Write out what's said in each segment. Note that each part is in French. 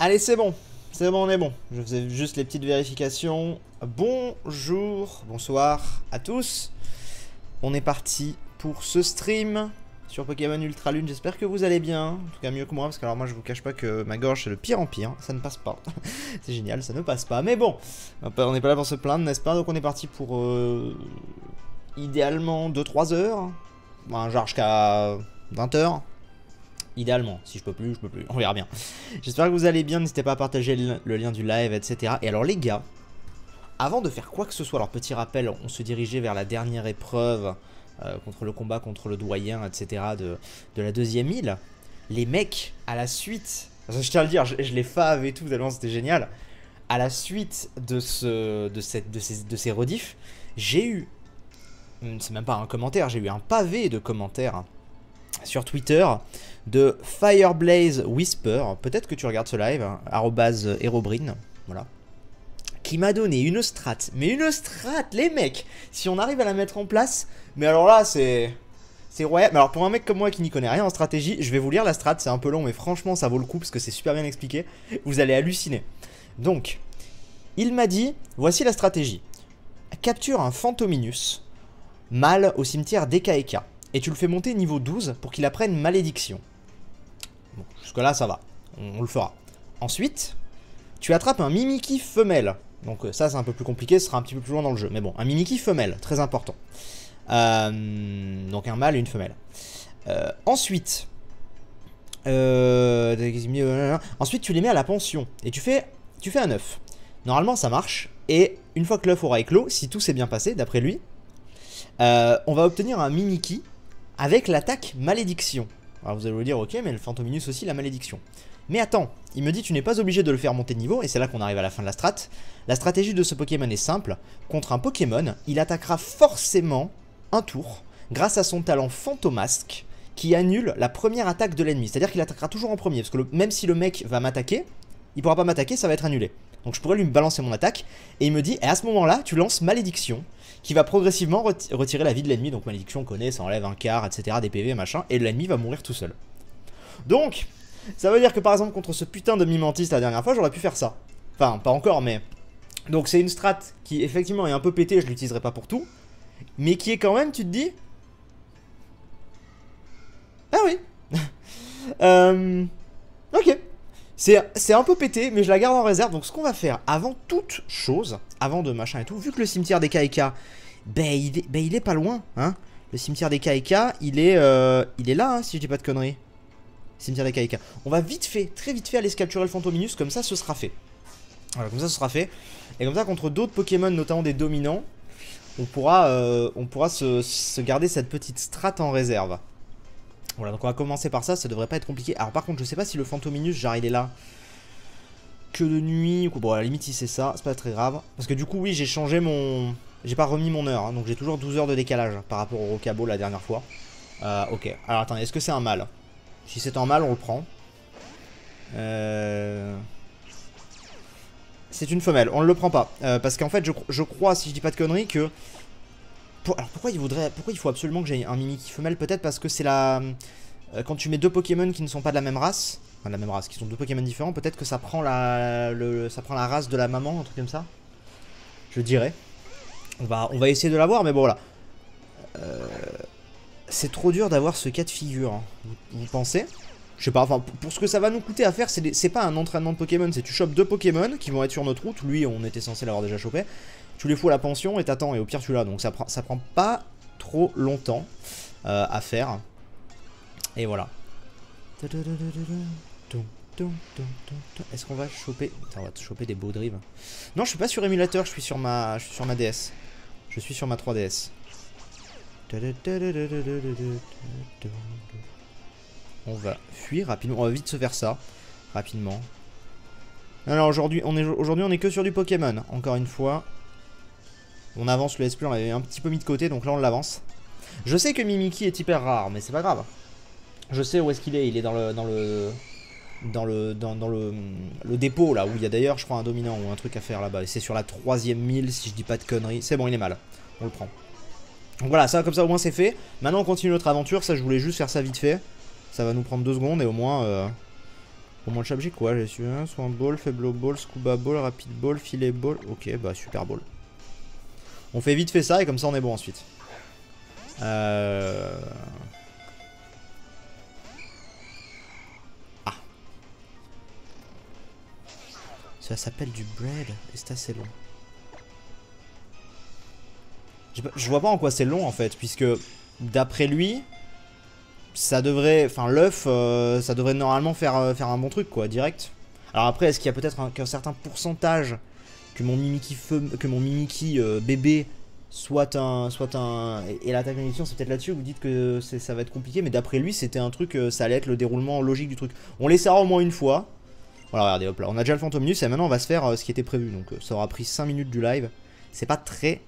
Allez, c'est bon. C'est bon, on est bon. Je faisais juste les petites vérifications. Bonjour, bonsoir à tous. On est parti pour ce stream sur Pokémon Ultra Lune. J'espère que vous allez bien. En tout cas, mieux que moi, parce que alors moi, je vous cache pas que ma gorge, c'est le pire en pire. Ça ne passe pas. C'est génial, ça ne passe pas. Mais bon, on n'est pas là pour se plaindre, n'est-ce pas? Donc, on est parti pour idéalement 2-3 heures. Bon, genre jusqu'à 20 heures. Idéalement, si je peux plus, je peux plus, on verra bien. J'espère que vous allez bien, n'hésitez pas à partager le lien du live, etc. Et alors les gars, avant de faire quoi que ce soit, alors petit rappel, on se dirigeait vers la dernière épreuve contre le combat contre le doyen, etc. de la deuxième île. Les mecs, à la suite, je tiens à le dire, je les fave et tout, tellement c'était génial. À la suite de ces rediffs, j'ai eu, c'est même pas un commentaire, j'ai eu un pavé de commentaires sur Twitter de Fireblaze Whisper, peut-être que tu regardes ce live, hein, @Herobrine, voilà, qui m'a donné une strat, mais une strat, les mecs, si on arrive à la mettre en place, mais alors là, c'est royal. Mais alors pour un mec comme moi qui n'y connaît rien en stratégie, je vais vous lire la strat, c'est un peu long, mais franchement ça vaut le coup, parce que c'est super bien expliqué, vous allez halluciner. Donc, il m'a dit, voici la stratégie. Capture un Phantominus, mâle au cimetière d'Ekaeka, et tu le fais monter niveau 12 pour qu'il apprenne Malédiction. Bon, jusque là ça va, on le fera. Ensuite, tu attrapes un Mimikyu femelle. Donc ça c'est un peu plus compliqué, ce sera un petit peu plus loin dans le jeu. Mais bon, un Mimikyu femelle, très important. Donc un mâle et une femelle. Ensuite, tu les mets à la pension. Et tu fais un œuf. Normalement ça marche. Et une fois que l'œuf aura éclos, si tout s'est bien passé, d'après lui, on va obtenir un Mimikyu avec l'attaque Malédiction. Alors vous allez vous dire, ok, mais le Phantominus aussi, la Malédiction. Mais attends, il me dit tu n'es pas obligé de le faire monter de niveau, et c'est là qu'on arrive à la fin de la strat. La stratégie de ce Pokémon est simple. Contre un Pokémon, il attaquera forcément un tour, grâce à son talent Fantomasque, qui annule la première attaque de l'ennemi. C'est-à-dire qu'il attaquera toujours en premier, parce que même si le mec va m'attaquer, il pourra pas m'attaquer, ça va être annulé. Donc je pourrais lui balancer mon attaque, et il me dit, et à ce moment-là, tu lances Malédiction, qui va progressivement retirer la vie de l'ennemi. Donc Malédiction, on connaît, ça enlève un quart, etc., des PV, machin, et l'ennemi va mourir tout seul. Donc, ça veut dire que par exemple, contre ce putain de Mimantis la dernière fois, j'aurais pu faire ça. Enfin, pas encore, mais... Donc c'est une strat qui effectivement est un peu pétée, je l'utiliserai pas pour tout, mais qui est quand même, tu te dis... Ah oui. Ok. C'est un peu pété, mais je la garde en réserve. Donc ce qu'on va faire, avant toute chose, avant de machin et tout, vu que le cimetière des Kaeka, il est pas loin, hein. Le cimetière des Kaeka, il est là, hein, si je dis pas de conneries. Cimetière des Kaeka. On va vite fait, très vite fait, aller se capturer le Phantominus, comme ça ce sera fait. Voilà, comme ça ce sera fait. Et comme ça, contre d'autres Pokémon, notamment des dominants, on pourra se garder cette petite strat en réserve. Voilà, donc on va commencer par ça, ça devrait pas être compliqué. Alors par contre, je sais pas si le Phantominus, genre il est là que de nuit ou quoi. Bon, à la limite, si c'est ça, c'est pas très grave. Parce que du coup, oui, j'ai changé mon... J'ai pas remis mon heure, hein, donc j'ai toujours 12 heures de décalage par rapport au Rocabo la dernière fois. Ok, alors attendez, est-ce que c'est un mâle? Si c'est un mâle, on le prend. C'est une femelle, on ne le prend pas. Parce qu'en fait, je crois, si je dis pas de conneries, que... Alors pourquoi il faut absolument que j'ai un Mimikyu femelle? Peut-être parce que c'est la... quand tu mets deux Pokémon qui ne sont pas de la même race, enfin de la même race, qui sont deux Pokémon différents, peut-être que ça prend la race de la maman, un truc comme ça. Je dirais. On va essayer de l'avoir, mais bon voilà. C'est trop dur d'avoir ce cas de figure, hein. Vous pensez? Je sais pas, enfin pour ce que ça va nous coûter à faire, c'est pas un entraînement de Pokémon, c'est tu chopes deux Pokémon qui vont être sur notre route. Lui, on était censé l'avoir déjà chopé. Tu les fous à la pension et t'attends, et au pire tu l'as. Donc ça prend pas trop longtemps à faire. Et voilà. Est-ce qu'on va choper... Attends, on va choper des beaux drives. Non, je suis pas sur émulateur, je suis sur ma DS. Je suis sur ma 3DS. On va fuir rapidement, on va vite se faire ça rapidement. Alors aujourd'hui on est que sur du Pokémon, encore une fois. On avance le SP, on l'avait un petit peu mis de côté, donc là on l'avance. Je sais que Mimikyu est hyper rare, mais c'est pas grave. Je sais où est-ce qu'il est, il est dans le dépôt là, où il y a d'ailleurs je crois un dominant ou un truc à faire là-bas. Et c'est sur la 3ème île si je dis pas de conneries. C'est bon, il est mal, on le prend. Donc voilà, ça comme ça au moins c'est fait. Maintenant on continue notre aventure, ça je voulais juste faire ça vite fait. Ça va nous prendre 2 secondes et au moins Comment j'ai quoi? J'ai su un, soin ball, faible ball, scuba ball, rapid ball, filet ball. Ok, bah super ball. On fait vite fait ça et comme ça on est bon ensuite. Ah. Ça s'appelle du bread et c'est assez long. Je vois pas en quoi c'est long en fait, puisque d'après lui, ça devrait, enfin l'œuf, ça devrait normalement faire un bon truc quoi, direct. Alors après, est-ce qu'il y a peut-être qu'un certain pourcentage que mon Mimikyu bébé soit un, et l'attaque d'émission, c'est peut-être là-dessus. Vous dites que ça va être compliqué, mais d'après lui, c'était un truc, ça allait être le déroulement logique du truc. On l'essaiera au moins une fois. Voilà, regardez, hop là, on a déjà le Fantominus et maintenant on va se faire ce qui était prévu. Donc ça aura pris 5 minutes du live. C'est pas très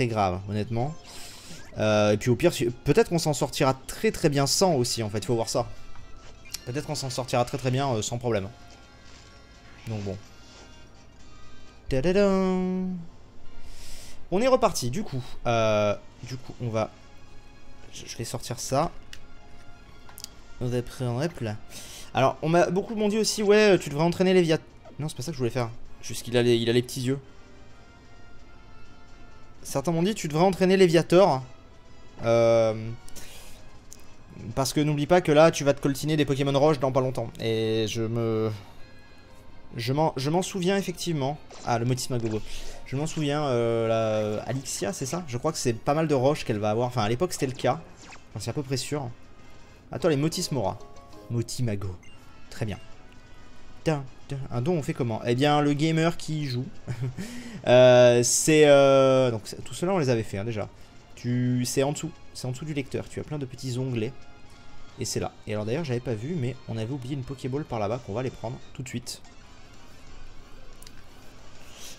grave, honnêtement. Et puis au pire, peut-être qu'on s'en sortira très bien sans aussi, en fait, il faut voir ça. Peut-être qu'on s'en sortira très bien sans problème. Donc bon. Tadadam. On est reparti, du coup. On va... Je vais sortir ça. On va prendre là. Alors, beaucoup m'ont dit aussi, ouais, tu devrais entraîner les Viat... Non, c'est pas ça que je voulais faire. Juste qu'il a les petits yeux. Certains m'ont dit, tu devrais entraîner Léviator. Parce que n'oublie pas que là, tu vas te coltiner des Pokémon Roche dans pas longtemps. Et je m'en souviens effectivement. Ah, le Motismagogo. Je m'en souviens, la Alixia, c'est ça? Je crois que c'est pas mal de roches qu'elle va avoir. Enfin, à l'époque, c'était le cas. J'en suis à peu près sûr. Attends, les Motismora. Motimago. Très bien. Un don, on fait comment? Eh bien, le gamer qui joue. Donc, tout cela, on les avait fait hein, déjà. C'est en dessous. C'est en dessous du lecteur. Tu as plein de petits onglets. Et c'est là. Et alors, d'ailleurs, j'avais pas vu, mais on avait oublié une Pokéball par là-bas qu'on va les prendre tout de suite.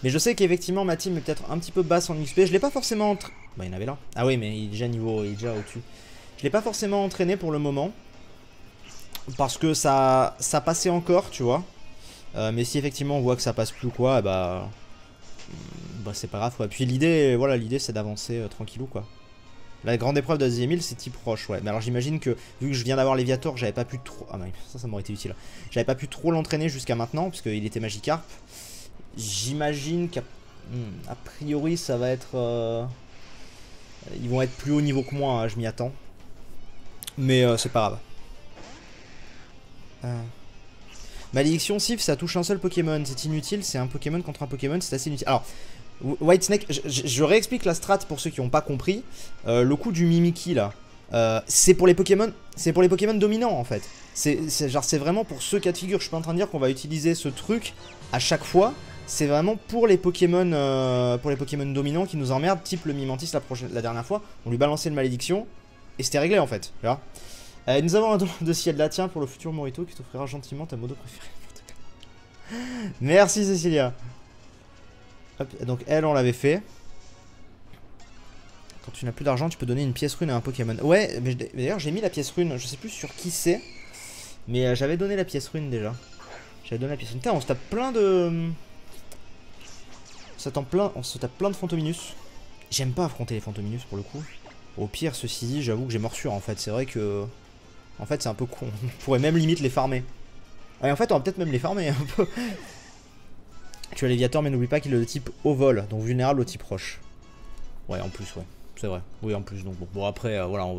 Mais je sais qu'effectivement, ma team est peut-être un petit peu basse en XP. Je l'ai pas forcément entraîné. Bah, il y en avait là. Ah oui, mais il est déjà niveau. Il est déjà au-dessus. Je l'ai pas forcément entraîné pour le moment. Parce que ça passait encore, tu vois. Mais si effectivement on voit que ça passe plus quoi, bah c'est pas grave quoi. Puis l'idée, voilà, l'idée c'est d'avancer tranquillou quoi. La grande épreuve de la 1000 c'est type roche, ouais. Mais alors j'imagine que vu que je viens d'avoir Léviator, j'avais pas pu trop... Ah mais ça m'aurait été utile. J'avais pas pu trop l'entraîner jusqu'à maintenant, parce qu'il était Magikarp. J'imagine qu'a priori ça va être... Ils vont être plus haut niveau que moi, hein, je m'y attends. Mais c'est pas grave. Malédiction Sif, ça touche un seul Pokémon, c'est inutile, c'est un Pokémon contre un Pokémon, c'est assez inutile. Alors, Whitesnake, je réexplique la strat pour ceux qui n'ont pas compris. Le coup du Mimikyu là, c'est pour les Pokémon dominants en fait. C'est vraiment pour ce cas de figure. Je suis pas en train de dire qu'on va utiliser ce truc à chaque fois. C'est vraiment pour les Pokémon dominants qui nous emmerdent, type le Mimantis la dernière fois. On lui balançait une malédiction et c'était réglé en fait. Tu vois. Nous avons un don de ciel là, tiens, pour le futur Morito qui t'offrira gentiment ta modo préférée. Merci Cécilia. Hop, donc elle, on l'avait fait. Quand tu n'as plus d'argent, tu peux donner une pièce rune à un Pokémon. Ouais, mais d'ailleurs j'ai mis la pièce rune, je sais plus sur qui c'est. Mais j'avais donné la pièce rune déjà. J'avais donné la pièce rune. Putain, on se tape plein de... On se tape plein de Fantominus. J'aime pas affronter les Fantominus pour le coup. Au pire, ceci dit, j'avoue que j'ai morsure en fait. C'est vrai que... En fait, c'est un peu con. On pourrait même limite les farmer. Et en fait, on va peut-être même les farmer un peu. Tu as Léviator, mais n'oublie pas qu'il est de type au vol, donc vulnérable au type roche. Ouais, en plus, ouais. C'est vrai. Oui, en plus. Donc bon après, voilà, on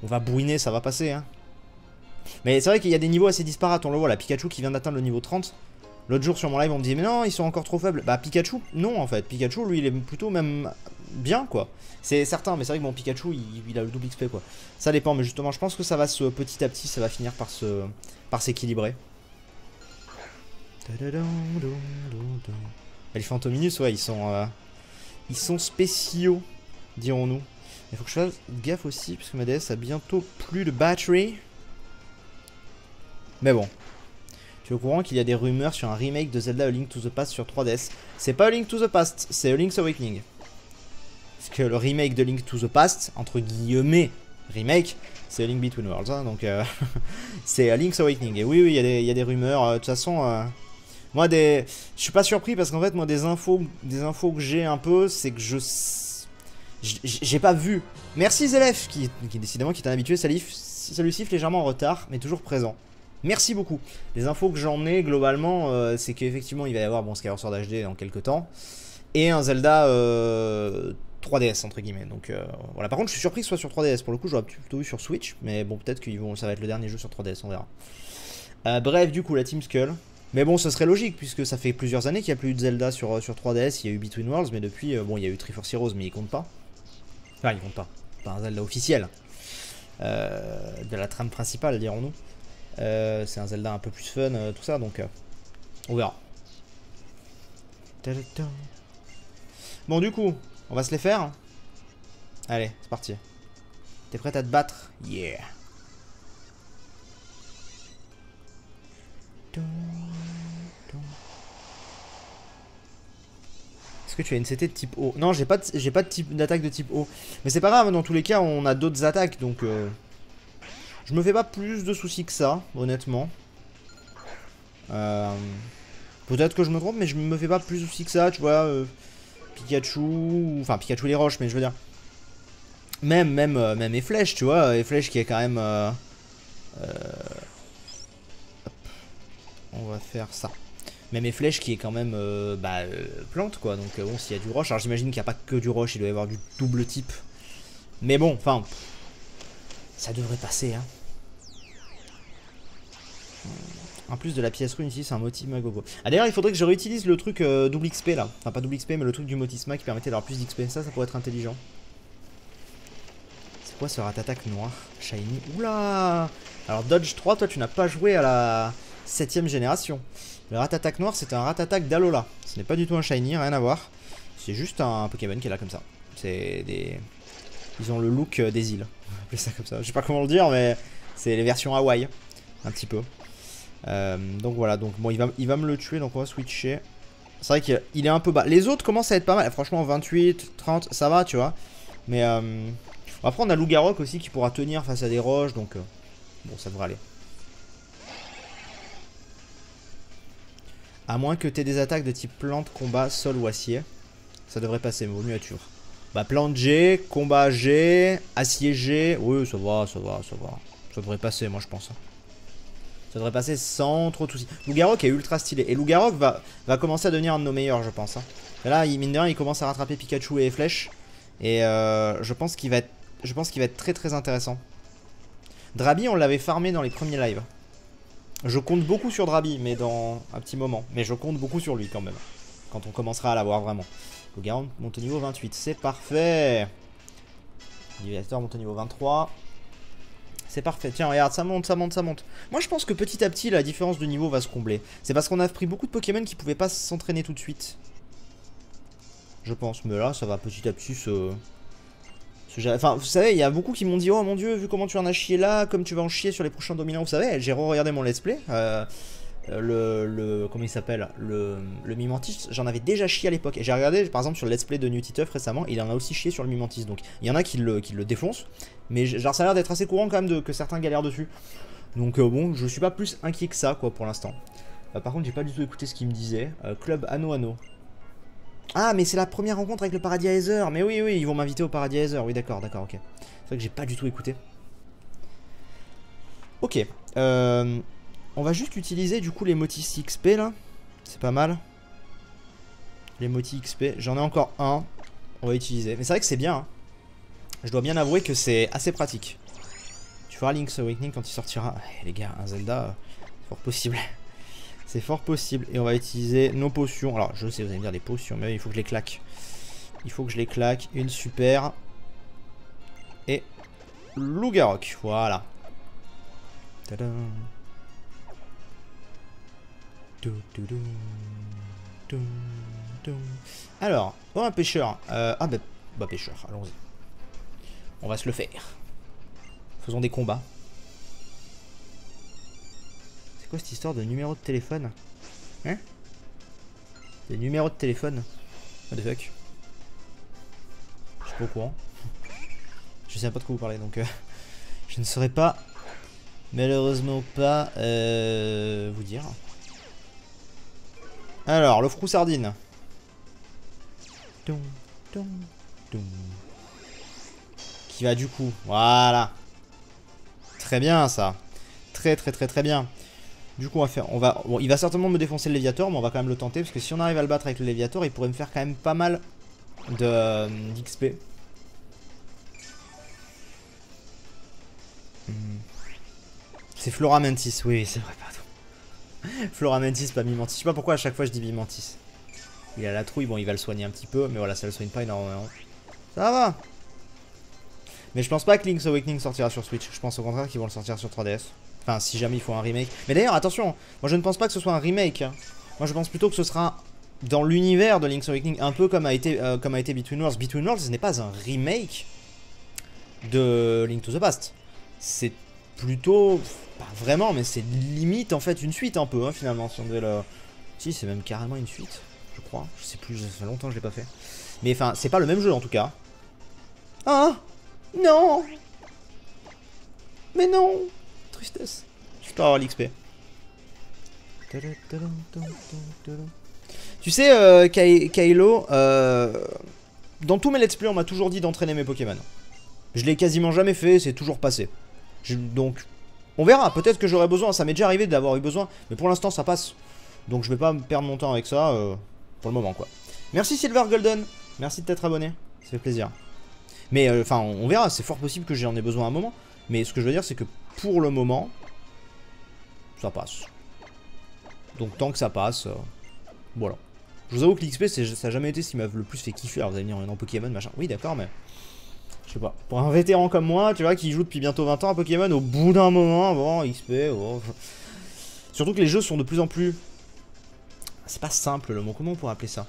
va bourriner, ça va passer. Hein. Mais c'est vrai qu'il y a des niveaux assez disparates. On le voit, la Pikachu qui vient d'atteindre le niveau 30. L'autre jour sur mon live, on me dit, mais non, ils sont encore trop faibles. Bah, Pikachu, non, en fait. Pikachu, lui, il est plutôt même bien, quoi. C'est certain, mais c'est vrai que mon Pikachu, il a le double XP, quoi. Ça dépend, mais justement, je pense que ça va petit à petit, ça va finir par s'équilibrer. Les Fantominus, ouais, ils sont spéciaux, dirons-nous. Il faut que je fasse gaffe aussi, parce que ma DS a bientôt plus de batterie. Mais bon. Tu es au courant qu'il y a des rumeurs sur un remake de Zelda A Link to the Past sur 3DS. C'est pas A Link to the Past, c'est A Link's Awakening. Parce que le remake de Link to the Past, entre guillemets, remake, c'est A Link Between Worlds, hein, donc c'est A Link's Awakening. Et oui, il y a des rumeurs. De toute façon, moi, je suis pas surpris parce qu'en fait, moi, des infos que j'ai un peu, c'est que j'ai pas vu. Merci Zelef, qui décidément qui est un habitué. Salut Sif, légèrement en retard, mais toujours présent. Merci beaucoup. Les infos que j'en ai globalement, c'est qu'effectivement il va y avoir bon, Skyward Sword HD dans quelques temps. Et un Zelda 3DS entre guillemets. Donc voilà. Par contre je suis surpris que ce soit sur 3DS. Pour le coup j'aurais plutôt eu sur Switch. Mais bon peut-être que ça va être le dernier jeu sur 3DS, on verra. Bref du coup la Team Skull. Mais bon ça serait logique puisque ça fait plusieurs années qu'il n'y a plus eu de Zelda sur 3DS. Il y a eu Between Worlds mais depuis bon il y a eu Triforce Heroes mais il compte pas. Enfin il compte pas. Pas un Zelda officiel. De la trame principale dirons-nous. C'est un Zelda un peu plus fun, tout ça, donc on verra. Bon, du coup, on va se les faire. Allez, c'est parti. T'es prête à te battre? Yeah. Est-ce que tu as une CT de type O? Non, j'ai pas d'attaque de type O. Mais c'est pas grave, dans tous les cas, on a d'autres attaques, donc... Je me fais pas plus de soucis que ça, honnêtement. Peut-être que je me trompe, mais je me fais pas plus de soucis que ça, tu vois. Pikachu, enfin Pikachu les roches, mais je veux dire. Même et flèches, tu vois. Et flèches qui est quand même... on va faire ça. Même et flèches qui est quand même plante, quoi. Donc bon, s'il y a du roche, alors j'imagine qu'il n'y a pas que du roche, il doit y avoir du double type. Mais bon, enfin... Ça devrait passer, hein. En plus de la pièce rune ici, c'est un motif Magogo. Ah d'ailleurs, il faudrait que je réutilise le truc double XP là. Enfin, pas double XP, mais le truc du motisma qui permettait d'avoir plus d'XP. Ça pourrait être intelligent. C'est quoi ce rat-attaque noir? Shiny. Oula! Alors, Dodge 3, toi, tu n'as pas joué à la 7ème génération. Le rat-attaque noir, c'est un rat-attaque d'Alola. Ce n'est pas du tout un Shiny, rien à voir. C'est juste un Pokémon qui est là comme ça. C'est des... Ils ont le look des îles. On va appeler ça comme ça. Je sais pas comment le dire, mais c'est les versions Hawaï. Un petit peu. Donc voilà, donc bon il va me le tuer, donc on va switcher. C'est vrai qu'il est un peu bas. Les autres commencent à être pas mal, franchement 28, 30, ça va tu vois. Mais après on a Lougarok aussi qui pourra tenir face à des roches, donc bon ça devrait aller. À moins que tu aies des attaques de type plante, combat, sol ou acier. Ça devrait passer, mais vaut mieux être sûr. Bah plante G, combat G, acier G, oui ça va. Ça devrait passer moi je pense. Ça devrait passer sans trop de soucis. Lougarok est ultra stylé. Et Lougarok va commencer à devenir un de nos meilleurs, je pense. Hein. Là, mine de rien, il commence à rattraper Pikachu et les flèches. Et je pense qu'il va être très très intéressant. Drabi, on l'avait farmé dans les premiers lives. Je compte beaucoup sur Drabi, mais dans un petit moment. Mais je compte beaucoup sur lui quand même. Quand on commencera à l'avoir vraiment. Lougarok monte au niveau 28. C'est parfait. Navigateur monte au niveau 23. C'est parfait, tiens regarde, ça monte. Moi je pense que petit à petit la différence de niveau va se combler. C'est parce qu'on a pris beaucoup de Pokémon qui pouvaient pas s'entraîner tout de suite. Je pense, mais là ça va petit à petit Enfin vous savez, il y a beaucoup qui m'ont dit oh mon dieu, vu comment tu en as chié là, comme tu vas en chier sur les prochains dominants. Vous savez, j'ai regardé mon let's play. Comment il s'appelle, le Mimantis, j'en avais déjà chié à l'époque. Et j'ai regardé par exemple sur le let's play de New Titeuf récemment, il en a aussi chié sur le Mimantis. Donc il y en a qui le défoncent. Mais genre ça a l'air d'être assez courant quand même que certains galèrent dessus. Donc bon, je suis pas plus inquiet que ça quoi pour l'instant. Par contre j'ai pas du tout écouté ce qu'il me disait. Club Anno. Ah mais c'est la première rencontre avec le Paradiser. Mais oui ils vont m'inviter au Paradiser. Oui d'accord ok. C'est vrai que j'ai pas du tout écouté. Ok. On va juste utiliser du coup les motis XP là. C'est pas mal. Les motis XP. J'en ai encore un. On va utiliser. Mais c'est vrai que c'est bien. Hein. Je dois bien avouer que c'est assez pratique. Tu feras Link's Awakening quand il sortira. Les gars, un Zelda, c'est fort possible. C'est fort possible. Et on va utiliser nos potions. Alors, je sais, vous allez me dire des potions, mais il faut que je les claque. Une super. Et Lougarok. Voilà. Tadam. Alors, oh un pêcheur. Pêcheur, allons-y. On va se le faire. Faisons des combats. C'est quoi cette histoire de numéro de téléphone? Hein? Des numéros de téléphone? What the fuck? Je suis pas au courant. Je sais pas de quoi vous parlez, donc je ne saurais pas, malheureusement pas, vous dire. Alors, le frou sardine. Qui va du coup, voilà. Très bien ça. Très bien. Du coup, bon, il va certainement me défoncer le Léviator, mais on va quand même le tenter. Parce que si on arrive à le battre avec le Léviator, il pourrait me faire quand même pas mal d'XP. C'est Flora Mantis, oui, c'est vrai, pardon. Flora Mantis, pas Mimantis. Je sais pas pourquoi à chaque fois je dis Mimantis. Il a la trouille, bon, il va le soigner un petit peu, mais voilà, ça le soigne pas énormément. Ça va. Mais je pense pas que Link's Awakening sortira sur Switch. Je pense au contraire qu'ils vont le sortir sur 3DS. Enfin, si jamais il faut un remake. Mais d'ailleurs, attention, moi je ne pense pas que ce soit un remake. Hein. Moi je pense plutôt que ce sera dans l'univers de Link's Awakening, un peu comme a été Between Worlds. Between Worlds, ce n'est pas un remake de Link to the Past. C'est plutôt... Pas vraiment, mais c'est limite en fait une suite un peu, hein, finalement. Si on devait le... Si, c'est même carrément une suite, je crois. Je sais plus, ça fait longtemps que je l'ai pas fait. Mais enfin, c'est pas le même jeu en tout cas. Ah non. Mais non. Tristesse. Je peux avoir l'XP. Tu sais, Kylo, dans tous mes let's play, on m'a toujours dit d'entraîner mes Pokémon. Je l'ai quasiment jamais fait, c'est toujours passé. Donc, on verra. Peut-être que j'aurai besoin. Ça m'est déjà arrivé d'avoir eu besoin. Mais pour l'instant, ça passe. Donc, je vais pas me perdre mon temps avec ça pour le moment, quoi. Merci Silver Golden. Merci de t'être abonné. Ça fait plaisir. Mais, enfin, on verra. C'est fort possible que j'en ai besoin à un moment. Mais ce que je veux dire, c'est que pour le moment, ça passe. Donc, tant que ça passe, voilà. Je vous avoue que l'XP, ça n'a jamais été ce qui m'a le plus fait kiffer. Alors, vous allez me dire, en Pokémon, machin. Oui, d'accord, mais... Je sais pas. Pour un vétéran comme moi, tu vois, qui joue depuis bientôt 20 ans à Pokémon, au bout d'un moment, bon, XP, oh. Surtout que les jeux sont de plus en plus... C'est pas simple le mot, comment on pourrait appeler ça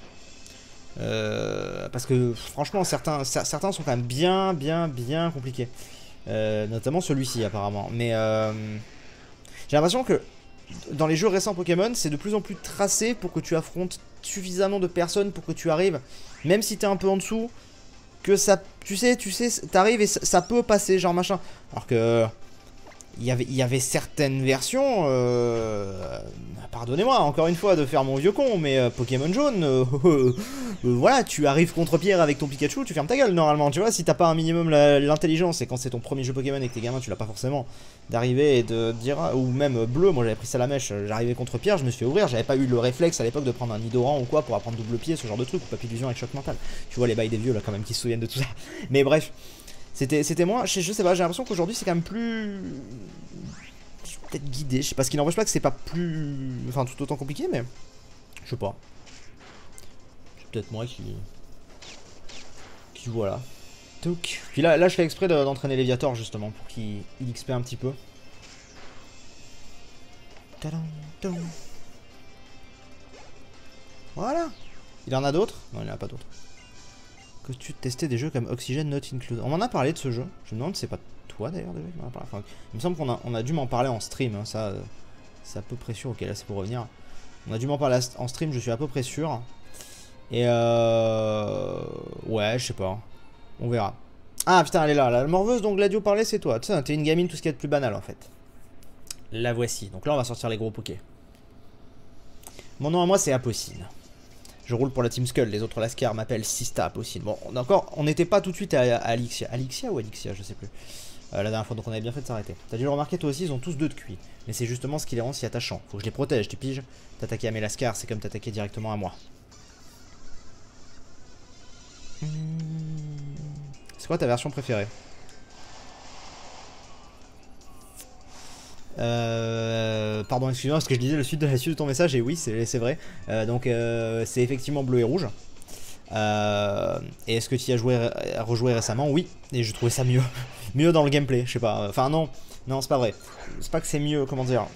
parce que franchement, certains sont quand même bien compliqués. Notamment celui-ci apparemment. Mais j'ai l'impression que dans les jeux récents Pokémon, c'est de plus en plus tracé pour que tu affrontes suffisamment de personnes pour que tu arrives, même si t'es un peu en dessous, que ça, tu sais, t'arrives et ça peut passer, genre machin. Alors que il y avait certaines versions, pardonnez-moi encore une fois de faire mon vieux con, mais Pokémon jaune, voilà, tu arrives contre-pierre avec ton Pikachu, tu fermes ta gueule normalement, tu vois, si t'as pas un minimum l'intelligence, et quand c'est ton premier jeu Pokémon et que t'es gamin, tu l'as pas forcément, d'arriver et de dire, ou même bleu, moi j'avais pris ça à la mèche, j'arrivais contre-pierre, je me suis fait ouvrir, j'avais pas eu le réflexe à l'époque de prendre un Nidoran ou quoi pour apprendre double pied, ce genre de truc, ou Papillusion avec choc mental, tu vois les bails des vieux là quand même qui se souviennent de tout ça, mais bref. C'était moins, je sais pas, j'ai l'impression qu'aujourd'hui c'est quand même plus... Peut-être guidé, je sais pas, ce qui n'empêche pas que c'est pas plus... Enfin tout autant compliqué, mais... Je sais pas. C'est peut-être moi qui voilà. Touc. Puis là je fais exprès d'entraîner Léviator justement, pour qu'il XP un petit peu. Voilà. Il en a d'autres? Non, il en a pas d'autres. Que tu testais des jeux comme Oxygen Not Included. On m'en a parlé de ce jeu. Je me demande si c'est pas toi d'ailleurs déjà qui m'en a parlé. Enfin, il me semble qu'on a dû m'en parler en stream. Hein. Ça, c'est à peu près sûr. Ok, là c'est pour revenir. On a dû m'en parler en stream, je suis à peu près sûr. Et ouais, je sais pas. On verra. Ah putain, elle est là. La morveuse dont Gladio parlait, c'est toi. Tu sais, t'es une gamine, tout ce qu'il y a de plus banal en fait. La voici. Donc là, on va sortir les gros pokés. Mon nom à moi, c'est Apocine. Je roule pour la Team Skull, les autres Lascar m'appellent Sista Apocine. Bon, encore, on n'était pas tout de suite à Alixia. Alixia ou Alixia, je sais plus. La dernière fois, donc on avait bien fait de s'arrêter. T'as dû le remarquer toi aussi, ils ont tous 2 de QI. Mais c'est justement ce qui les rend si attachants. Faut que je les protège, tu piges. T'attaquer à mes Lascar, c'est comme t'attaquer directement à moi. C'est quoi ta version préférée? Pardon, excusez-moi parce que je disais le suite de la suite de ton message et oui, c'est vrai. Donc c'est effectivement bleu et rouge. Et est-ce que tu y as rejoué récemment? Oui, et je trouvais ça mieux. Mieux dans le gameplay, je sais pas. Enfin non, c'est pas vrai. C'est pas que c'est mieux, comment dire.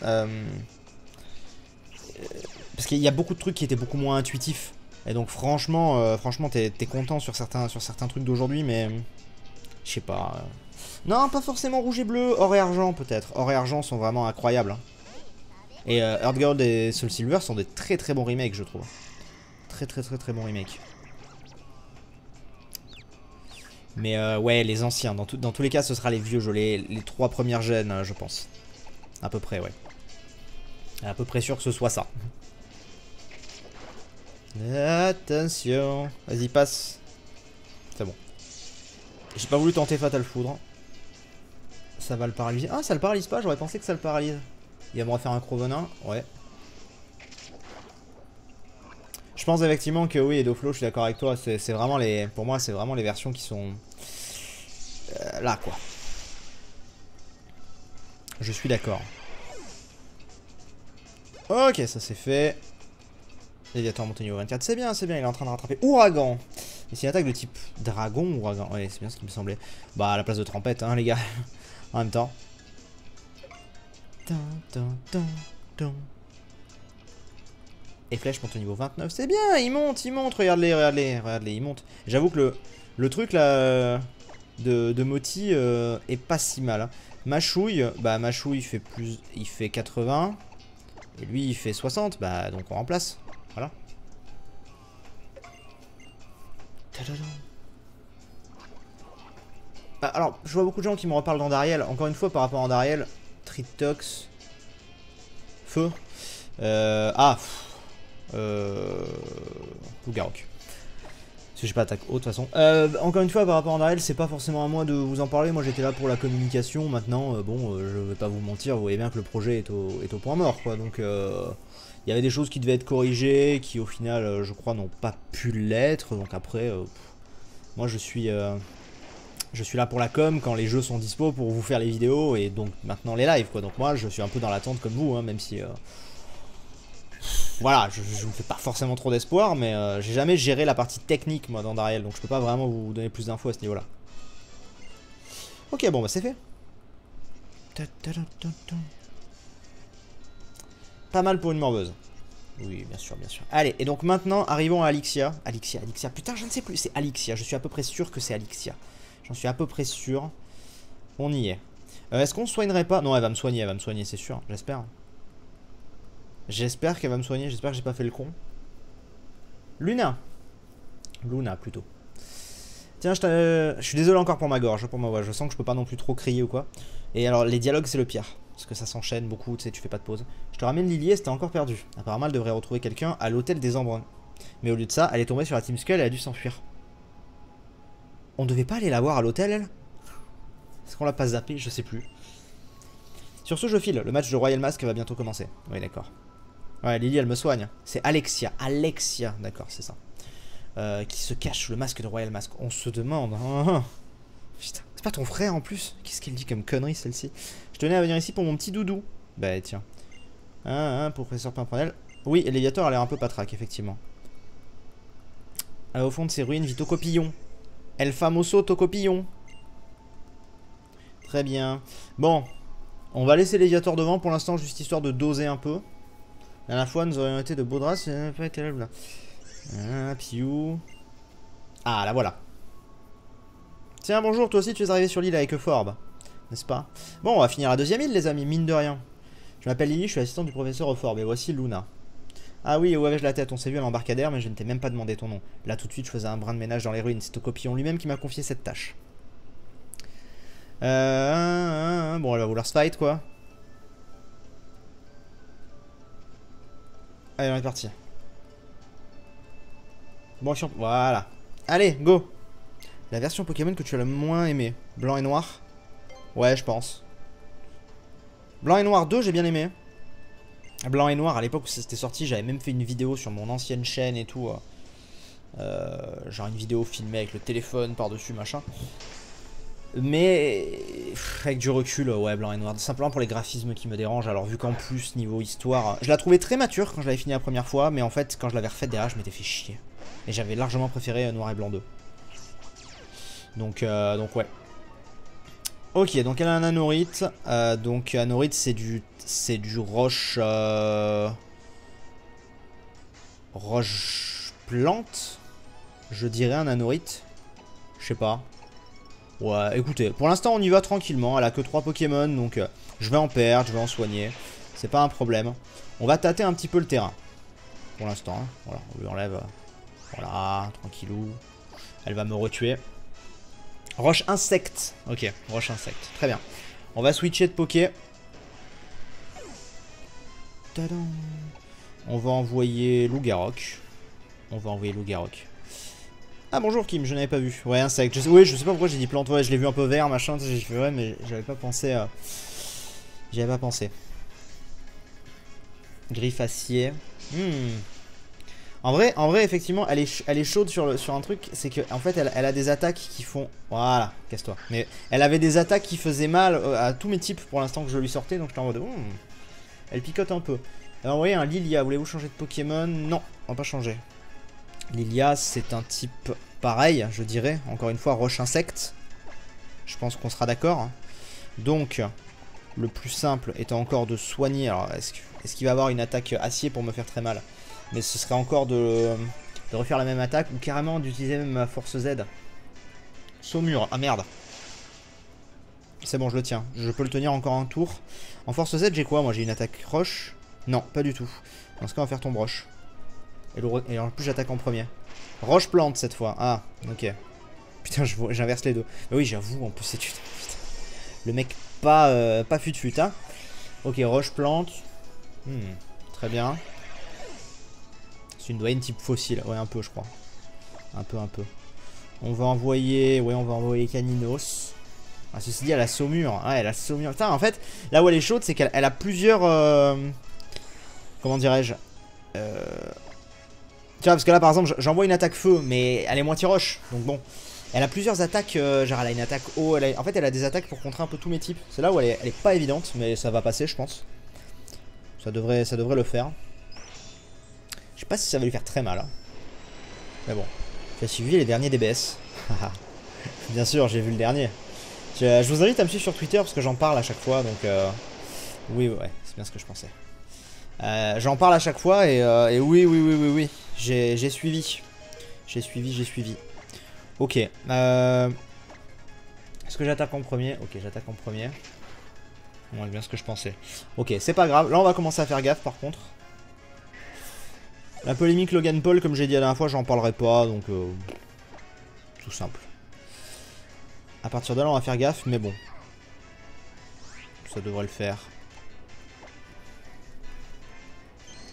Parce qu'il y a beaucoup de trucs qui étaient beaucoup moins intuitifs. Et donc franchement, t'es content sur certains trucs d'aujourd'hui, mais je sais pas. Non, pas forcément rouge et bleu, or et argent peut-être. Or et argent sont vraiment incroyables. Hein. Et Earth Gold et Soul Silver sont des très bons remakes, je trouve. Très bons remakes. Mais ouais, les anciens. Dans tous les cas, ce sera les vieux jeux, les 3 premières gènes, je pense. À peu près, ouais. À peu près sûr que ce soit ça. Attention. Vas-y, passe. C'est bon. J'ai pas voulu tenter Fatal Foudre. Ça va le paralyser. Ah, ça le paralyse pas, j'aurais pensé que ça le paralyse. Il va me refaire un Crovenin. Ouais. Je pense effectivement que oui, Edoflow, je suis d'accord avec toi. C'est vraiment les... Pour moi, c'est vraiment les versions qui sont... là, quoi. Je suis d'accord. Ok, ça c'est fait. Léviator monté niveau 24. C'est bien, il est en train de rattraper. Ouragan. Et c'est une attaque de type dragon ou ouragan? Ouais, c'est bien ce qui me semblait. Bah, à la place de trompette, hein, les gars. En même temps. Et flèche monte au niveau 29. C'est bien, il monte. Regarde-les, il monte. J'avoue que le truc là de Moti est pas si mal. Hein. Machouille, bah Machouille il fait 80. Et lui il fait 60. Bah donc on remplace. Voilà. Ah, alors, je vois beaucoup de gens qui me reparlent d'Andariel. Encore une fois, par rapport à Andariel, Tritox, Feu. Loup-Garok. Parce que j'ai pas attaque haute de toute façon. Encore une fois, par rapport à Andariel, c'est pas forcément à moi de vous en parler. Moi j'étais là pour la communication. Maintenant, bon, je vais pas vous mentir, vous voyez bien que le projet est au point mort, quoi. Donc, il y avait des choses qui devaient être corrigées, qui au final, je crois, n'ont pas pu l'être. Donc après, moi je suis là pour la com quand les jeux sont dispo pour vous faire les vidéos et donc maintenant les lives, quoi. Donc moi je suis un peu dans l'attente comme vous, hein, même si voilà, je me fais pas forcément trop d'espoir, mais j'ai jamais géré la partie technique moi dans Dariel, donc je peux pas vraiment vous donner plus d'infos à ce niveau là. Ok, bon bah c'est fait. Pas mal pour une morveuse. Oui, bien sûr, bien sûr. Allez, et donc maintenant, arrivons à Alixia. Alixia. Putain, je ne sais plus. C'est Alixia. Je suis à peu près sûr que c'est Alixia. J'en suis à peu près sûr. On y est. Est-ce qu'on soignerait pas? Non, elle va me soigner, c'est sûr. J'espère. J'espère qu'elle va me soigner. J'espère que j'ai pas fait le con. Luna, plutôt. Tiens, je suis désolé encore pour ma gorge, pour ma voix. Je sens que je peux pas non plus trop crier ou quoi. Et alors, les dialogues, c'est le pire. Parce que ça s'enchaîne beaucoup, tu sais, tu fais pas de pause. Je te ramène Lily, elle s'était encore perdue. Apparemment, elle devrait retrouver quelqu'un à l'hôtel des Embruns. Mais au lieu de ça, elle est tombée sur la Team Skull et elle a dû s'enfuir. On devait pas aller la voir à l'hôtel, elle? Est-ce qu'on l'a pas zappé? Je sais plus. Sur ce, je file. Le match de Royal Mask va bientôt commencer. Oui, d'accord. Ouais, Lily, elle me soigne. C'est Alexia. D'accord, c'est ça. Qui se cache sous le masque de Royal Mask. On se demande. Putain, c'est pas ton frère en plus? Qu'est-ce qu'elle dit comme connerie celle-ci? Je tenais à venir ici pour mon petit doudou. Bah tiens. Professeur Pimprenel. Oui, et Léviator a l'air un peu patraque, effectivement. Au fond de ces ruines vit Tocopillon. El famoso Tocopillon. Très bien. Bon. On va laisser Léviator devant pour l'instant, juste histoire de doser un peu. La dernière fois, nous aurions été de beaux draps, ça n'a pas été là. Piou. Ah, là voilà. Tiens, bonjour, toi aussi tu es arrivé sur l'île avec Forb. N'est-ce pas? Bon, on va finir la deuxième île, les amis, mine de rien. Je m'appelle Lily, je suis assistante du professeur Forb, et voici Luna. Ah oui, où avais-je la tête? On s'est vu à l'embarcadère, mais je ne t'ai même pas demandé ton nom. Là, tout de suite, je faisais un brin de ménage dans les ruines. C'est Tocopillon lui-même qui m'a confié cette tâche. Bon, elle va vouloir se fight, quoi. Allez, on est parti. Bon, voilà. Allez, go. La version Pokémon que tu as le moins aimé. Blanc et noir? Ouais, je pense. Blanc et noir 2, j'ai bien aimé. Blanc et noir, à l'époque où c'était sorti, j'avais même fait une vidéo sur mon ancienne chaîne et tout. Genre une vidéo filmée avec le téléphone par-dessus, machin. Mais avec du recul, ouais, blanc et noir. Simplement pour les graphismes qui me dérangent. Alors vu qu'en plus, niveau histoire, je la trouvais très mature quand je l'avais fini la première fois. Mais en fait, quand je l'avais refaite derrière, je m'étais fait chier. Et j'avais largement préféré noir et blanc 2. Donc ouais. Ok, donc elle a un anorite. Donc anorite, c'est du roche... roche plante. Je dirais un anorite. Je sais pas. Ouais, écoutez, pour l'instant on y va tranquillement. Elle a que 3 Pokémon, donc je vais en perdre, je vais en soigner. C'est pas un problème. On va tâter un petit peu le terrain. Pour l'instant, hein. Voilà, on lui enlève... voilà, tranquillou. Elle va me retuer. Roche insecte. Ok, roche insecte. Très bien. On va switcher de Poké. Tadam. On va envoyer Loup-Garok. Ah bonjour Kim, je n'avais pas vu. Ouais, insecte. Oui, je sais pas pourquoi j'ai dit plante. Ouais, je l'ai vu un peu vert, machin. J'ai fait ouais, mais j'avais pas pensé. J'y avais pas pensé. Griffe acier. En vrai, effectivement, elle est chaude sur un truc. C'est que en fait, elle a des attaques qui font... Voilà, casse-toi. Mais elle avait des attaques qui faisaient mal à tous mes types pour l'instant que je lui sortais. Donc j'étais en mode... elle picote un peu. Alors, vous voyez, un Lilia. Voulez-vous changer de Pokémon? Non, on va pas changer. Lilia, c'est un type pareil, je dirais. Encore une fois, roche insecte. Je pense qu'on sera d'accord. Donc, le plus simple étant encore de soigner. Alors, est-ce qu'il va avoir une attaque acier pour me faire très mal? Mais ce serait encore de refaire la même attaque ou carrément d'utiliser même ma force Z. Saumur. Ah merde. C'est bon, je le tiens. Je peux le tenir encore un tour. En force Z, j'ai quoi? Moi, j'ai une attaque roche. Non, pas du tout. Dans ce cas, on va faire tombe roche. Et en plus, j'attaque en premier. Roche plante cette fois. Ah, ok. Putain, j'inverse les deux. Mais oui, j'avoue, en plus, c'est... Putain. Le mec pas fut-fut, hein. Ok, roche plante. Très bien. C'est une doyenne type fossile. Ouais, un peu, je crois. Un peu. On va envoyer... Ouais, on va envoyer Caninos. Ah, ceci dit, elle a Saumur. Ah, elle a Saumur. Putain, en fait, là où elle est chaude, c'est qu'elle a plusieurs... Comment dirais-je Tu vois, parce que là, par exemple, j'envoie une attaque feu, mais elle est moitié roche. Donc bon... Elle a plusieurs attaques, genre elle a une attaque eau, en fait elle a des attaques pour contrer un peu tous mes types. C'est là où elle est pas évidente, mais ça va passer je pense. Ça devrait le faire. Je sais pas si ça va lui faire très mal. Hein. Mais bon, j'ai suivi les derniers DBS. Bien sûr, j'ai vu le dernier. Je vous invite à me suivre sur Twitter parce que j'en parle à chaque fois, donc... Oui, ouais, c'est bien ce que je pensais. J'en parle à chaque fois et oui. J'ai suivi. J'ai suivi. Ok. Est-ce que j'attaque en premier? Ok, j'attaque en premier. Bon, c'est bien ce que je pensais. Ok, c'est pas grave. Là, on va commencer à faire gaffe, par contre. La polémique Logan Paul, comme j'ai dit la dernière fois, j'en parlerai pas, donc... tout simple. À partir de là, on va faire gaffe, mais bon. Ça devrait le faire.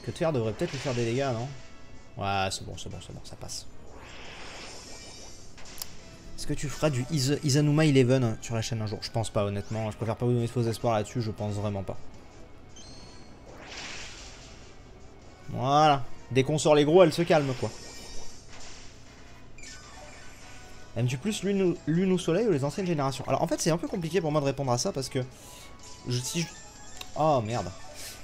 Que de faire devrait peut-être lui faire des dégâts, non? Ouais, c'est bon, ça passe. Est-ce que tu feras du Izanuma Eleven sur la chaîne un jour? Je pense pas, honnêtement. Je préfère pas vous donner de faux espoirs là-dessus, je pense vraiment pas. Voilà. Dès qu'on sort les gros, elle se calme, quoi. Aimes-tu plus Lune ou Soleil ou les anciennes générations? Alors, en fait, c'est un peu compliqué pour moi de répondre à ça parce que... Oh, merde.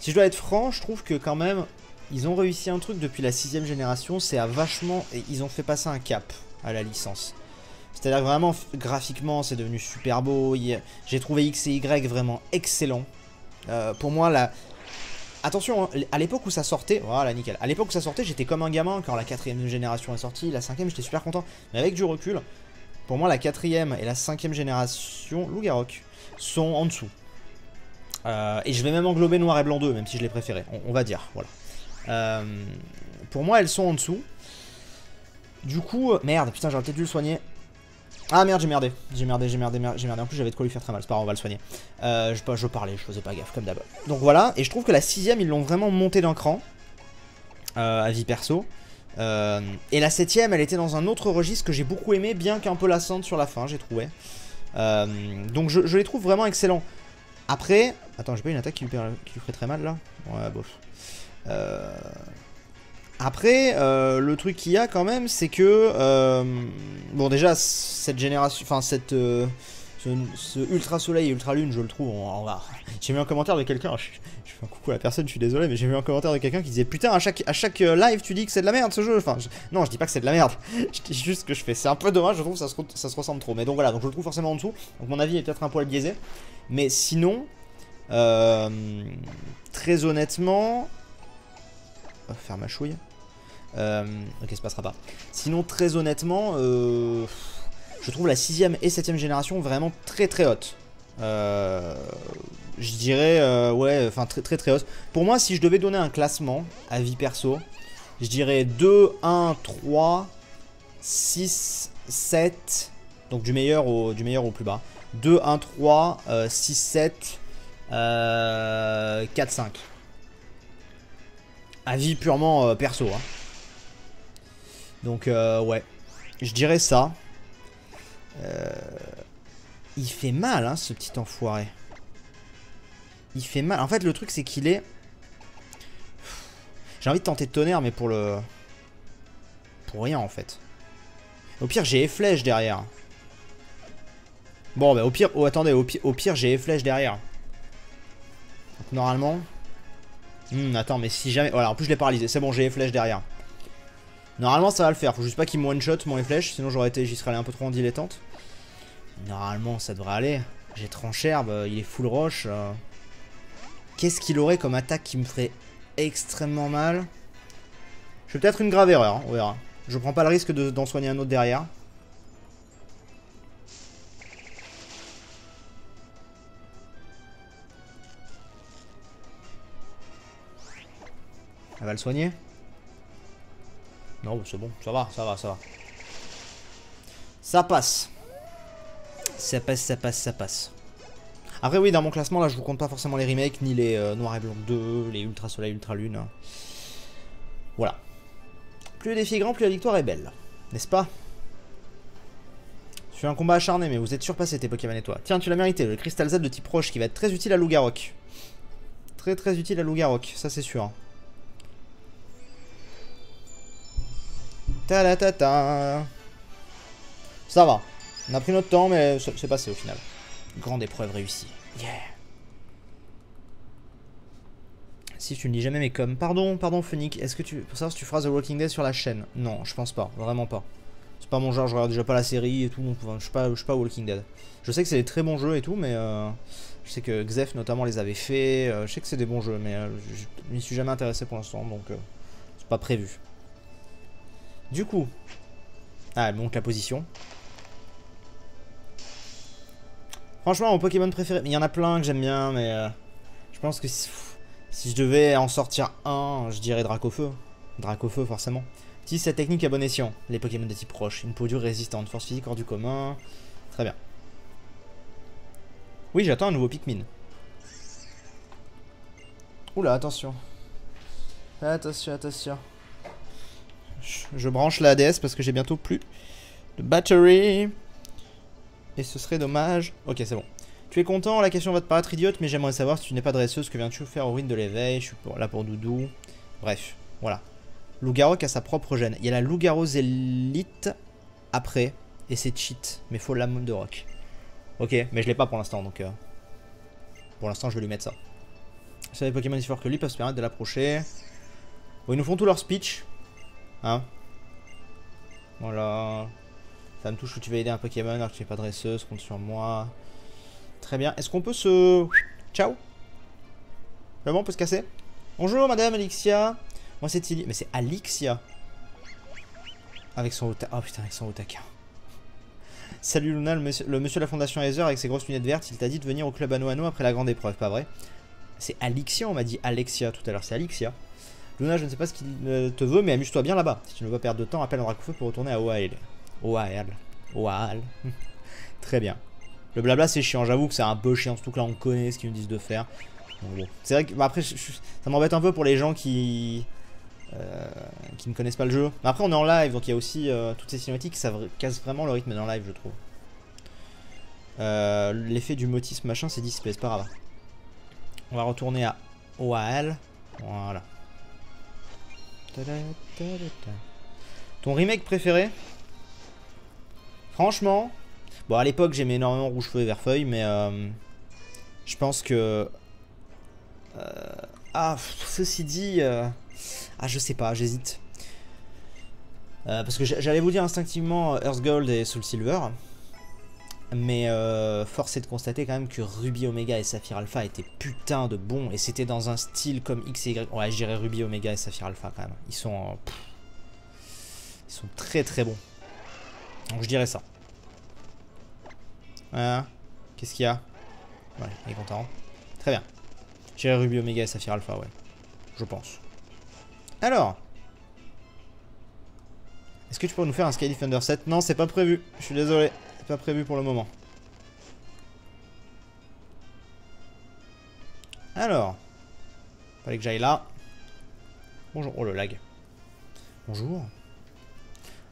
Si je dois être franc, je trouve que quand même, ils ont réussi un truc depuis la 6ème génération, c'est à vachement... Et ils ont fait passer un cap à la licence. C'est-à-dire vraiment, graphiquement, c'est devenu super beau. J'ai trouvé X et Y vraiment excellent. Pour moi, la... Attention, hein, à l'époque où ça sortait... Voilà, nickel. À l'époque où ça sortait, j'étais comme un gamin quand la 4ème génération est sortie. La 5ème, j'étais super content. Mais avec du recul, pour moi, la 4ème et la 5ème génération, Lougarok, sont en dessous. Et je vais même englober Noir et Blanc 2, même si je les préférais. On va dire, voilà. Pour moi, elles sont en dessous. Du coup... Merde, putain, j'aurais peut-être dû le soigner. Ah merde, j'ai merdé. En plus, j'avais de quoi lui faire très mal. C'est pas grave, on va le soigner. Je parlais, je faisais pas gaffe, comme d'hab. Donc voilà, et je trouve que la 6ème, ils l'ont vraiment monté d'un cran. À vie perso. Et la 7ème, elle était dans un autre registre que j'ai beaucoup aimé, bien qu'un peu lassante sur la fin, j'ai trouvé. Donc je les trouve vraiment excellents. Après... Attends, j'ai pas une attaque qui lui ferait très mal, là? Ouais, bof. Après, le truc qu'il y a quand même, c'est que... bon, déjà, cette génération... Enfin, ce Ultra Soleil et Ultra Lune, je le trouve... J'ai vu un commentaire de quelqu'un... Je fais un coucou à la personne, je suis désolé, mais j'ai vu un commentaire de quelqu'un qui disait... Putain, à chaque live, tu dis que c'est de la merde, ce jeu. Enfin, non, je dis pas que c'est de la merde. Je dis juste que je fais... C'est un peu dommage, je trouve que ça se ressemble trop. Mais donc voilà, donc je le trouve forcément en dessous. Donc mon avis est peut-être un poil biaisé. Mais sinon... très honnêtement... On va faire ma chouille. Ok, ça passera pas. Sinon, très honnêtement, je trouve la 6ème et 7ème génération vraiment très haute. Je dirais, ouais, enfin très haute. Pour moi, si je devais donner un classement à vie perso, je dirais 2, 1, 3, 6, 7. Donc du meilleur au plus bas. 2, 1, 3, 6, 7, 4, 5. Avis purement perso, hein. Donc ouais, je dirais ça. Il fait mal, hein, ce petit enfoiré. Il fait mal. En fait, le truc, c'est qu'il est... J'ai envie de tenter de tonnerre, mais pour le... Pour rien, en fait. Au pire, j'ai les flèches derrière. Bon, bah au pire... Oh, attendez, au pire j'ai les flèches derrière. Donc, normalement... attends, mais si jamais... Voilà, en plus, je l'ai paralysé. C'est bon, j'ai les flèches derrière. Normalement, ça va le faire. Faut juste pas qu'il me one-shot, mon les flèches. Sinon, j'y serais allé un peu trop en dilettante. Normalement, ça devrait aller. J'ai Trancherbe, il est full roche. Qu'est-ce qu'il aurait comme attaque qui me ferait extrêmement mal? Je fais peut-être une grave erreur, hein, on verra. Je prends pas le risque d'en soigner un autre derrière. Elle va le soigner? Non, c'est bon, ça va. Ça passe. Ça passe. Après oui, dans mon classement là je vous compte pas forcément les remakes, ni les Noir et Blanc 2, les Ultra Soleil, Ultra Lune. Voilà. Plus le défi est grand, plus la victoire est belle. N'est-ce pas? Je fais un combat acharné, mais vous êtes surpassé tes Pokémon et toi. Tiens, tu l'as mérité, le Crystal Z de type roche qui va être très utile à Lougarok. Très utile à Lougarok, ça c'est sûr. Ta-da-ta-ta. Ça va. On a pris notre temps, mais c'est passé au final. Grande épreuve réussie. Yeah. Si tu ne lis jamais mes coms. Pardon, Phoenix. Est-ce que tu... Pour savoir si tu feras The Walking Dead sur la chaîne? Non, je pense pas. Vraiment pas. C'est pas mon genre, je regarde déjà pas la série et tout. Donc, enfin, je suis pas Walking Dead. Je sais que c'est des très bons jeux et tout, mais... je sais que Xef notamment les avait fait. Je sais que c'est des bons jeux, mais je m'y suis jamais intéressé pour l'instant. Donc, c'est pas prévu. Du coup... Ah, elle monte la position. Franchement, mon Pokémon préféré, il y en a plein que j'aime bien, mais je pense que si je devais en sortir un, je dirais Dracofeu. Dracofeu, forcément. Utilise cette technique à bon escient. Les Pokémon de type roche. Une peau dure résistante. Force physique hors du commun. Très bien. Oui, j'attends un nouveau Pikmin. Oula, attention. Attention. Je branche la DS parce que j'ai bientôt plus de battery. Et ce serait dommage. Ok, c'est bon. Tu es content? La question va te paraître idiote, mais j'aimerais savoir si tu n'es pas dresseuse, que viens-tu faire aux ruines de l'éveil? Je suis là pour Doudou. Bref, voilà. Lougarok a sa propre gène. Il y a la Lougarosélite après, et c'est cheat. Mais faut l'âme de rock. Ok, mais je l'ai pas pour l'instant, donc... Pour l'instant, je vais lui mettre ça. Si les Pokémon si forts que lui peuvent se permettre de l'approcher. Bon, ils nous font tout leur speech. Hein? Voilà. Ça me touche où tu vas aider un Pokémon alors que tu n'es pas dresseuse, compte sur moi. Très bien. Est-ce qu'on peut se... Ciao. Le bon, on peut se casser? Bonjour madame Alixia. Moi c'est Tilly. Mais c'est Alixia. Avec son otaka. Oh putain, avec son otaka. Salut Luna, le monsieur de la fondation Aether avec ses grosses lunettes vertes. Il t'a dit de venir au club Anno après la grande épreuve, pas vrai? C'est Alixia, on m'a dit Alexia tout à l'heure. C'est Alixia. Luna, je ne sais pas ce qu'il te veut, mais amuse-toi bien là-bas. Si tu ne veux pas perdre de temps, appelle un Dracofeu pour retourner à Oael. Oael. Très bien. Le blabla c'est chiant, j'avoue que c'est un peu chiant, surtout que là on connaît ce qu'ils nous disent de faire. Bon. C'est vrai que bah, après ça m'embête un peu pour les gens qui ne connaissent pas le jeu. Mais après on est en live, donc il y a aussi toutes ces cinématiques, ça casse vraiment le rythme dans le live je trouve. L'effet du motisme machin c'est dissipé, c'est pas grave. On va retourner à Oael. Voilà. Ton remake préféré? Franchement, bon à l'époque j'aimais énormément Rouge Feu et Vert Feuille, mais je pense que ceci dit, je sais pas, j'hésite. Parce que j'allais vous dire instinctivement Earth Gold et Soul Silver, mais force est de constater quand même que Ruby Omega et Saphir Alpha étaient putain de bons, et c'était dans un style comme X et Y. Ouais, je dirais Ruby Omega et Saphir Alpha quand même. Ils sont très très bons. Donc je dirais ça. Qu'est-ce qu'il y a? Ouais, il est content. Très bien. Je dirais Ruby Omega et Saphir Alpha, ouais. Je pense. Alors. Est-ce que tu pourrais nous faire un Sky Defender 7? Non, c'est pas prévu. Je suis désolé. C'est pas prévu pour le moment. Alors. Fallait que j'aille là. Bonjour. Oh le lag. Bonjour.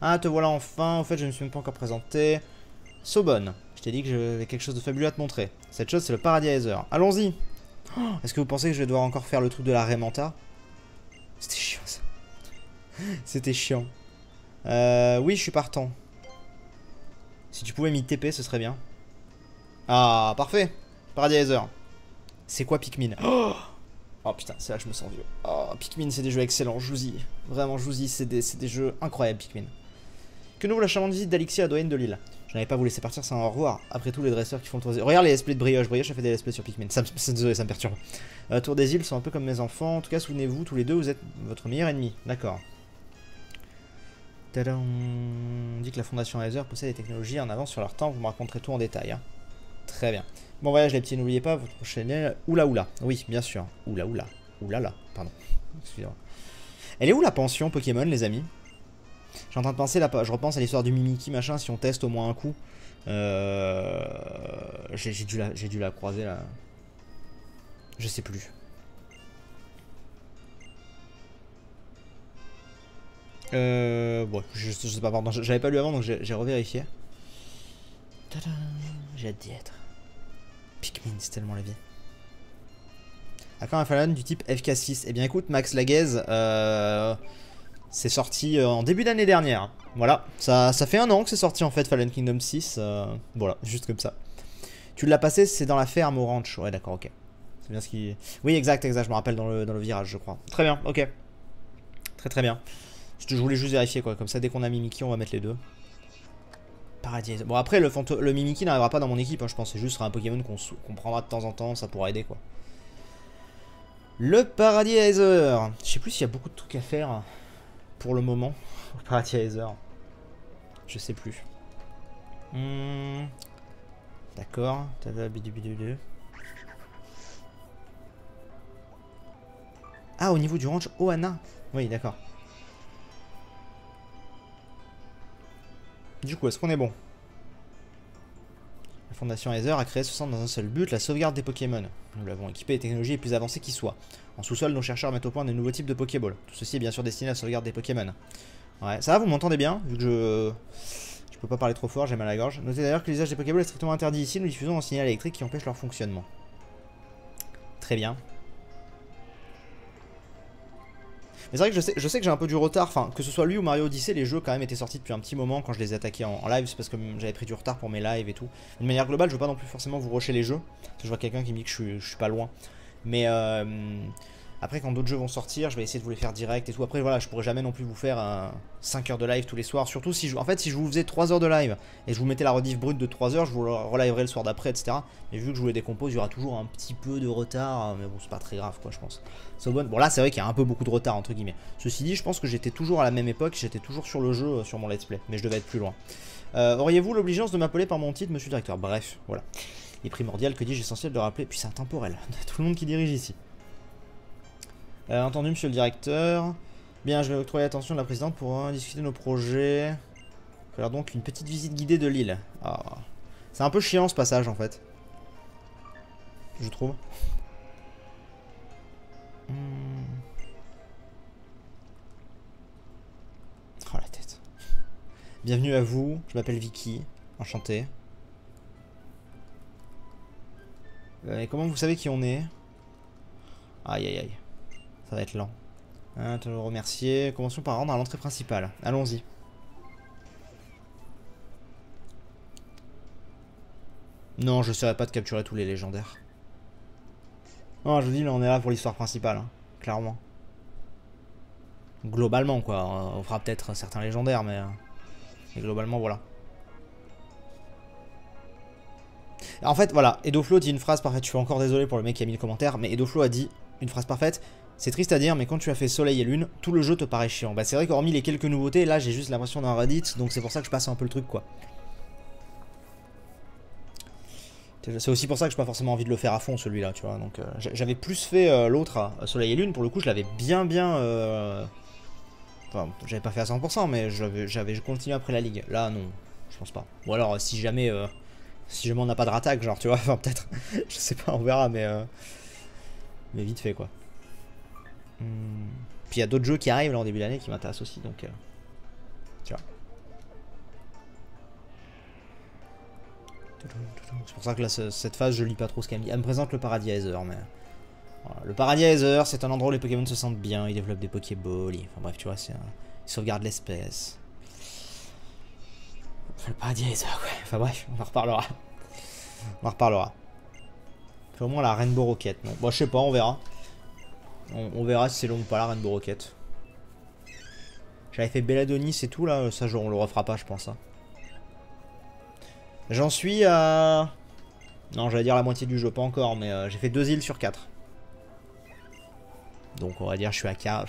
Ah, te voilà enfin. En fait, je ne me suis même pas encore présenté. Sobonne. Je t'ai dit que j'avais quelque chose de fabuleux à te montrer. Cette chose, c'est le paradis Aether. Allons-y. Oh, est-ce que vous pensez que je vais devoir encore faire le truc de la Raimanta? C'était chiant. C'était chiant. Oui, je suis partant. Si tu pouvais m'y TP, ce serait bien. Ah, parfait. Paradiser. C'est quoi Pikmin? Oh putain, c'est là que je me sens vieux. Oh, Pikmin, c'est des jeux excellents, je vous dis. Vraiment, je vous dis, c'est des jeux incroyables, Pikmin. Que nous vaut la charmante visite d'Alixia à doyenne de Lille. Je n'avais pas vous laisser partir sans au revoir. Après tout, les dresseurs qui font le tour des îles. Regarde les let's de Brioche. Brioche a fait des let's sur Pikmin. Désolé, ça me perturbe. Tour des îles sont un peu comme mes enfants. En tout cas, souvenez-vous, tous les deux, vous êtes votre meilleur ennemi. D'accord. Tadam. On dit que la Fondation Aether possède des technologies en avance sur leur temps. Vous me raconterez tout en détail. Hein. Très bien. Bon voyage les petits, n'oubliez pas votre prochaine... Oula oula. Oui, bien sûr. Oula oula. Oula là. Pardon. Excusez-moi. Elle est où la pension Pokémon, les amis? Je suis en train de penser, là, je repense à l'histoire du Mimikyu, machin, si on teste au moins un coup. J'ai dû la croiser, là. Je sais plus. Bon, je sais pas, pardon, j'avais pas lu avant, donc j'ai revérifié. J'ai hâte d'y être. Pikmin, c'est tellement la vie. À quand un Fallen du type FK6? Eh bien écoute, Max Laguez, c'est sorti en début d'année dernière. Voilà, ça fait un an que c'est sorti en fait, Fallen Kingdom 6. Voilà, juste comme ça. Tu l'as passé, c'est dans la ferme au ranch. Ouais, d'accord, ok. C'est bien ce qui... Oui, exact, je me rappelle dans le virage, je crois. Très bien, ok. Très bien. Je voulais juste vérifier quoi, comme ça dès qu'on a Mimikyu, on va mettre les deux. Paradis. Bon après, le Mimikyu n'arrivera pas dans mon équipe, hein, je pense. C'est juste un Pokémon qu'on prendra de temps en temps, ça pourra aider quoi. Le Paradiser. Je sais plus s'il y a beaucoup de trucs à faire pour le moment. Paradiser. Je sais plus. D'accord. Ah, au niveau du ranch Ohana. Oui, d'accord. Du coup, est-ce qu'on est bon? La Fondation Aether a créé ce centre dans un seul but, la sauvegarde des Pokémon. Nous l'avons équipé des technologies les plus avancées qui soient. En sous-sol, nos chercheurs mettent au point de nouveaux types de Pokéballs. Tout ceci est bien sûr destiné à la sauvegarde des Pokémon. Ouais, ça va, vous m'entendez bien? Vu que je peux pas parler trop fort, j'ai mal à la gorge. Notez d'ailleurs que l'usage des Pokéballs est strictement interdit ici, nous diffusons un signal électrique qui empêche leur fonctionnement. Très bien. Mais c'est vrai que je sais que j'ai un peu du retard, enfin que ce soit lui ou Mario Odyssey, les jeux quand même étaient sortis depuis un petit moment quand je les ai attaqués en live, c'est parce que j'avais pris du retard pour mes lives et tout. De manière globale, je veux pas non plus forcément vous rusher les jeux, parce que je vois quelqu'un qui me dit que je suis pas loin. Mais après quand d'autres jeux vont sortir, je vais essayer de vous les faire direct et tout. Après voilà, je pourrais jamais non plus vous faire 5 heures de live tous les soirs, surtout si en fait si je vous faisais 3 heures de live et je vous mettais la rediff brute de 3 heures, je vous le reliverai le soir d'après, etc. Mais vu que je vous les décompose, il y aura toujours un petit peu de retard, mais bon c'est pas très grave quoi je pense. Bon là c'est vrai qu'il y a un peu beaucoup de retard entre guillemets. Ceci dit, je pense que j'étais toujours à la même époque, j'étais toujours sur le jeu, sur mon let's play, mais je devais être plus loin. Auriez-vous l'obligeance de m'appeler par mon titre, monsieur le directeur? Bref, voilà. Il est primordial, que dis-je, essentiel de rappeler, puis c'est intemporel, tout le monde qui dirige ici. Entendu, monsieur le directeur. Bien, je vais octroyer l'attention de la présidente pour discuter de nos projets. Faire donc une petite visite guidée de l'île. Ah. C'est un peu chiant ce passage en fait. Je trouve. Oh la tête. Bienvenue à vous, je m'appelle Vicky. Enchanté. Et comment vous savez qui on est? Aïe aïe aïe. Ça va être lent. Te le remercier. Commençons par rendre à l'entrée principale. Allons-y. Non, je ne saurais pas de capturer tous les légendaires. Non, je vous dis, là, on est là pour l'histoire principale. Hein, clairement. Globalement, quoi. On fera peut-être certains légendaires, mais globalement, voilà. En fait, voilà. Edoflo dit une phrase parfaite. Je suis encore désolé pour le mec qui a mis le commentaire, mais Edoflo a dit une phrase parfaite. C'est triste à dire, mais quand tu as fait Soleil et Lune, tout le jeu te paraît chiant. Bah, c'est vrai qu'hormis les quelques nouveautés, là, j'ai juste l'impression d'un Reddit, donc c'est pour ça que je passe un peu le truc, quoi. C'est aussi pour ça que j'ai pas forcément envie de le faire à fond, celui-là, tu vois. Donc, j'avais plus fait l'autre, Soleil et Lune, pour le coup, je l'avais bien. Enfin, j'avais pas fait à 100%, mais j'avais continué après la ligue. Là, non, je pense pas. Ou alors, si jamais on n'a pas de rattaque, genre, tu vois, enfin, peut-être. Je sais pas, on verra, mais vite fait, quoi. Puis il y a d'autres jeux qui arrivent là en début d'année qui m'intéressent aussi, donc tu vois. C'est pour ça que là cette phase je lis pas trop ce qu'elle me dit. Elle me présente le Paradiser, mais Voilà. Le Paradise, c'est un endroit où les Pokémon se sentent bien, ils développent des Pokéballs, enfin bref, tu vois, ils sauvegardent l'espèce. Enfin, le Paradise, ouais. Enfin bref, on en reparlera. On en reparlera. Fait au moins la Rainbow Rocket. Non. Bon, je sais pas, on verra. On verra si c'est long ou pas la Rainbow Rocket. J'avais fait Belladonis et tout là, ça on le refera pas, je pense. Hein. J'en suis à... Non, j'allais dire la moitié du jeu, pas encore, mais j'ai fait 2 îles sur 4. Donc on va dire je suis à 4.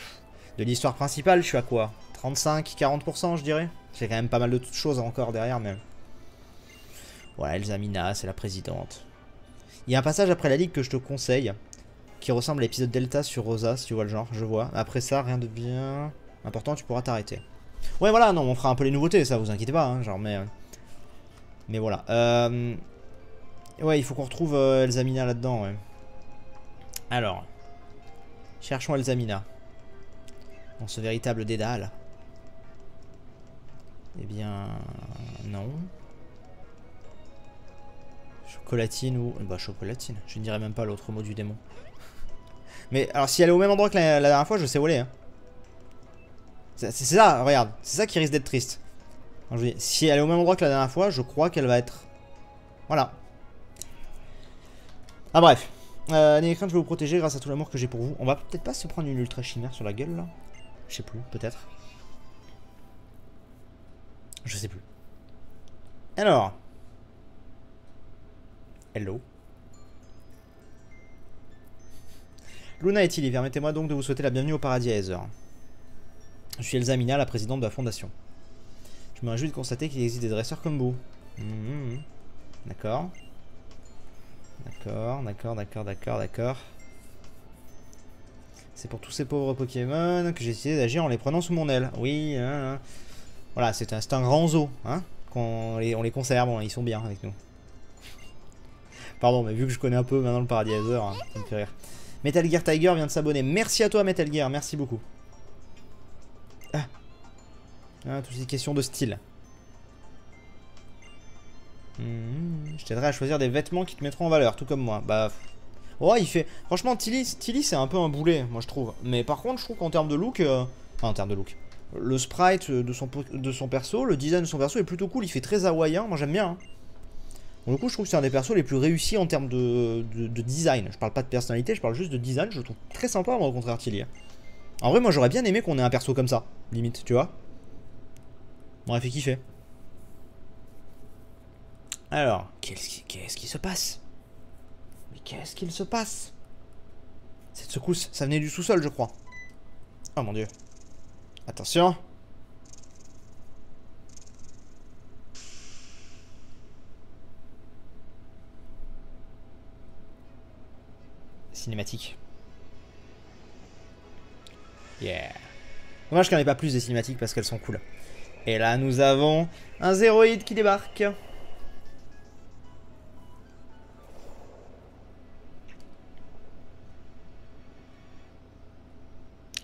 De l'histoire principale, je suis à quoi? 35-40% je dirais. J'ai quand même pas mal de choses encore derrière, mais... Voilà, Elsamina, c'est la présidente. Il y a un passage après la ligue que je te conseille, qui ressemble à l'épisode Delta sur Rosa, si tu vois le genre, je vois. Après ça, rien de bien important, tu pourras t'arrêter. Ouais, voilà, non, on fera un peu les nouveautés, ça, vous inquiétez pas, hein, genre, mais voilà. Ouais, il faut qu'on retrouve Elsamina là-dedans, ouais. Alors, cherchons Elsamina. Dans ce véritable dédale. Eh bien, non. Chocolatine ou... Bah, chocolatine. Je ne dirais même pas l'autre mot du démon. Mais, alors, si elle est au même endroit que la dernière fois, je sais où elle est. Hein. C'est ça, regarde. C'est ça qui risque d'être triste. Alors, je dis, si elle est au même endroit que la dernière fois, je crois qu'elle va être... Voilà. Ah, bref. N'ayez crainte, je vais vous protéger grâce à tout l'amour que j'ai pour vous. On va peut-être pas se prendre une ultra chimère sur la gueule, là. Je sais plus, peut-être. Je sais plus. Alors. Hello. Luna et Tilly, permettez-moi donc de vous souhaiter la bienvenue au Paradis Aether. Je suis Elsamina, la présidente de la fondation. Je me réjouis de constater qu'il existe des dresseurs comme vous. D'accord. D'accord. C'est pour tous ces pauvres Pokémon que j'ai décidé d'agir en les prenant sous mon aile. Oui, voilà, c'est un grand zoo, hein. On les conserve, ils sont bien avec nous. Pardon, mais vu que je connais un peu maintenant le Paradis Aether, hein, ça me fait rire. Metal Gear Tiger vient de s'abonner. Merci à toi, Metal Gear, merci beaucoup. Toutes ces questions de style. Je t'aiderai à choisir des vêtements qui te mettront en valeur, tout comme moi. Bah... Ouais, il fait... Franchement, Tilly c'est un peu un boulet, moi je trouve. Mais par contre, je trouve qu'en termes de look... Enfin, en termes de look. Le sprite de son perso, le design de son perso est plutôt cool. Il fait très hawaïen, moi j'aime bien. Hein. Pour le coup, je trouve que c'est un des persos les plus réussis en termes de design. Je parle pas de personnalité, je parle juste de design. Je le trouve très sympa, moi, au contraire, Tilly. En vrai, moi j'aurais bien aimé qu'on ait un perso comme ça, limite, tu vois. M'aurait fait kiffer. Alors, qu'est-ce qui se passe? Mais qu'est-ce qu'il se passe? Cette secousse, ça venait du sous-sol, je crois. Oh mon dieu. Attention. Cinématique. Yeah. Dommage qu'il n'y en ait pas plus des cinématiques parce qu'elles sont cool. Et là, nous avons un zéroïde qui débarque.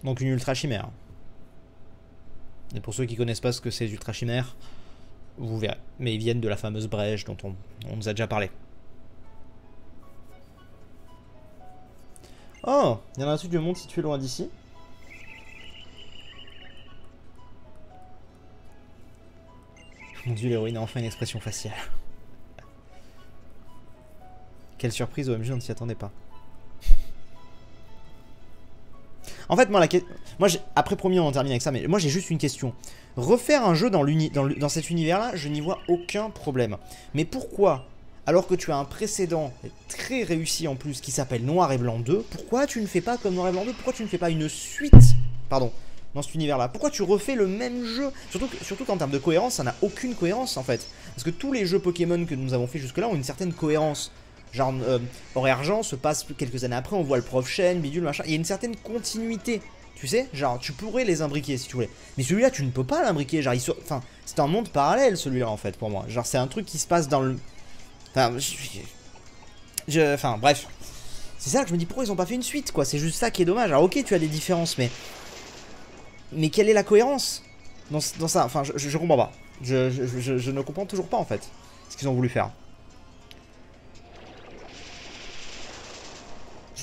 Donc une ultra chimère. Et pour ceux qui connaissent pas ce que c'est ultra chimère, vous verrez. Mais ils viennent de la fameuse brèche dont on nous a déjà parlé. Oh, il y en a un truc du monde situé loin d'ici. Mon dieu, l'héroïne a enfin une expression faciale. Quelle surprise, OMG, on ne s'y attendait pas. En fait, moi, après premier, on en termine avec ça, mais moi, j'ai juste une question. Refaire un jeu dans cet univers-là, je n'y vois aucun problème. Mais pourquoi, alors que tu as un précédent très réussi en plus, qui s'appelle Noir et Blanc 2, pourquoi tu ne fais pas comme Noir et Blanc 2? Pourquoi tu ne fais pas une suite, pardon, dans cet univers-là? Pourquoi tu refais le même jeu? Surtout qu'en termes de cohérence, ça n'a aucune cohérence, en fait. Parce que tous les jeux Pokémon que nous avons fait jusque-là ont une certaine cohérence. Genre, Or et Argent se passe quelques années après, on voit le prof Shen, bidule, machin. Il y a une certaine continuité, tu sais. Genre, tu pourrais les imbriquer si tu voulais. Mais celui-là, tu ne peux pas l'imbriquer. Genre, enfin, c'est un monde parallèle, celui-là, en fait, pour moi. Genre, c'est un truc qui se passe dans le... Enfin, enfin, bref. C'est ça que je me dis, pourquoi ils ont pas fait une suite, quoi. C'est juste ça qui est dommage. Alors, ok, tu as des différences, mais quelle est la cohérence dans ça? Enfin, je comprends pas. Je ne comprends toujours pas, en fait, ce qu'ils ont voulu faire.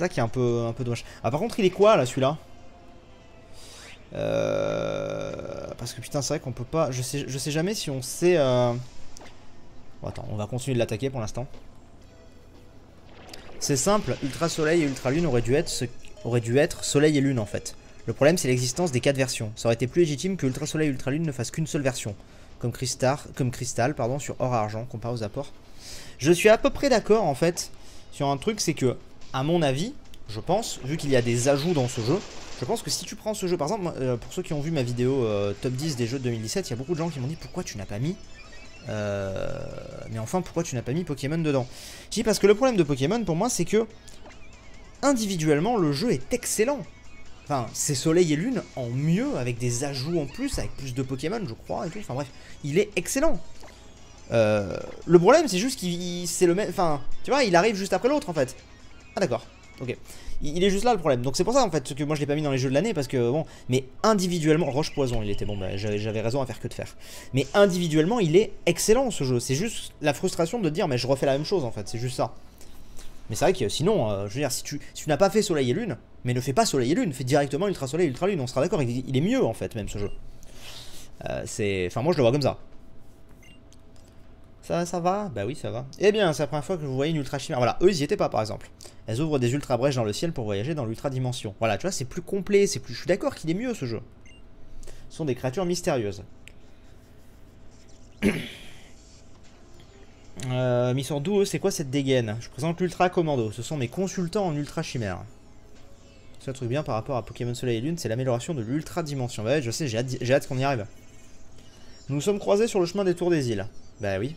ça qui est un peu dommage. Ah, par contre, il est quoi là, celui-là? Parce que putain, c'est vrai qu'on peut pas. Je sais jamais si on sait. Bon, attends, on va continuer de l'attaquer pour l'instant. C'est simple, Ultra Soleil et Ultra Lune auraient dû être Soleil et Lune en fait. Le problème, c'est l'existence des 4 versions. Ça aurait été plus légitime que Ultra Soleil et Ultra Lune ne fassent qu'une seule version. Comme Crystal, pardon, sur Or Argent, comparé aux apports. Je suis à peu près d'accord en fait sur un truc, c'est que, à mon avis, je pense, vu qu'il y a des ajouts dans ce jeu, je pense que si tu prends ce jeu, par exemple, pour ceux qui ont vu ma vidéo top 10 des jeux de 2017, il y a beaucoup de gens qui m'ont dit pourquoi tu n'as pas mis. Mais enfin, pourquoi tu n'as pas mis Pokémon dedans? Je dis parce que le problème de Pokémon pour moi, c'est que individuellement, le jeu est excellent. Enfin, c'est Soleil et Lune en mieux, avec des ajouts en plus, avec plus de Pokémon, je crois, et tout. Enfin bref, il est excellent. Le problème, c'est juste qu'il c'est le même. Enfin, tu vois, il arrive juste après l'autre en fait. Ah d'accord, ok. Il est juste là le problème. Donc c'est pour ça en fait que moi je l'ai pas mis dans les jeux de l'année parce que bon, mais individuellement, Roche Poison, il était bon, bah, j'avais raison à faire que de faire. Mais individuellement, il est excellent ce jeu. C'est juste la frustration de dire mais je refais la même chose en fait. C'est juste ça. Mais c'est vrai que sinon, je veux dire, si tu n'as pas fait Soleil et Lune, mais ne fais pas Soleil et Lune, fais directement Ultra Soleil et Ultra Lune. On sera d'accord, il est mieux en fait même ce jeu. Enfin moi je le vois comme ça. Ça va? Bah oui, ça va. Eh bien, c'est la première fois que vous voyez une ultra chimère. Voilà, eux, ils y étaient pas, par exemple. Elles ouvrent des ultra brèches dans le ciel pour voyager dans l'ultra dimension. Voilà, tu vois, c'est plus complet, c'est plus. Je suis d'accord qu'il est mieux ce jeu. Ce sont des créatures mystérieuses. Mission Doux, c'est quoi cette dégaine? Je présente l'ultra commando. Ce sont mes consultants en ultra chimère. C'est un truc bien par rapport à Pokémon Soleil et Lune, c'est l'amélioration de l'ultra dimension. Bah ouais, je sais, j'ai hâte qu'on y arrive. Nous nous sommes croisés sur le chemin des tours des îles. Bah oui.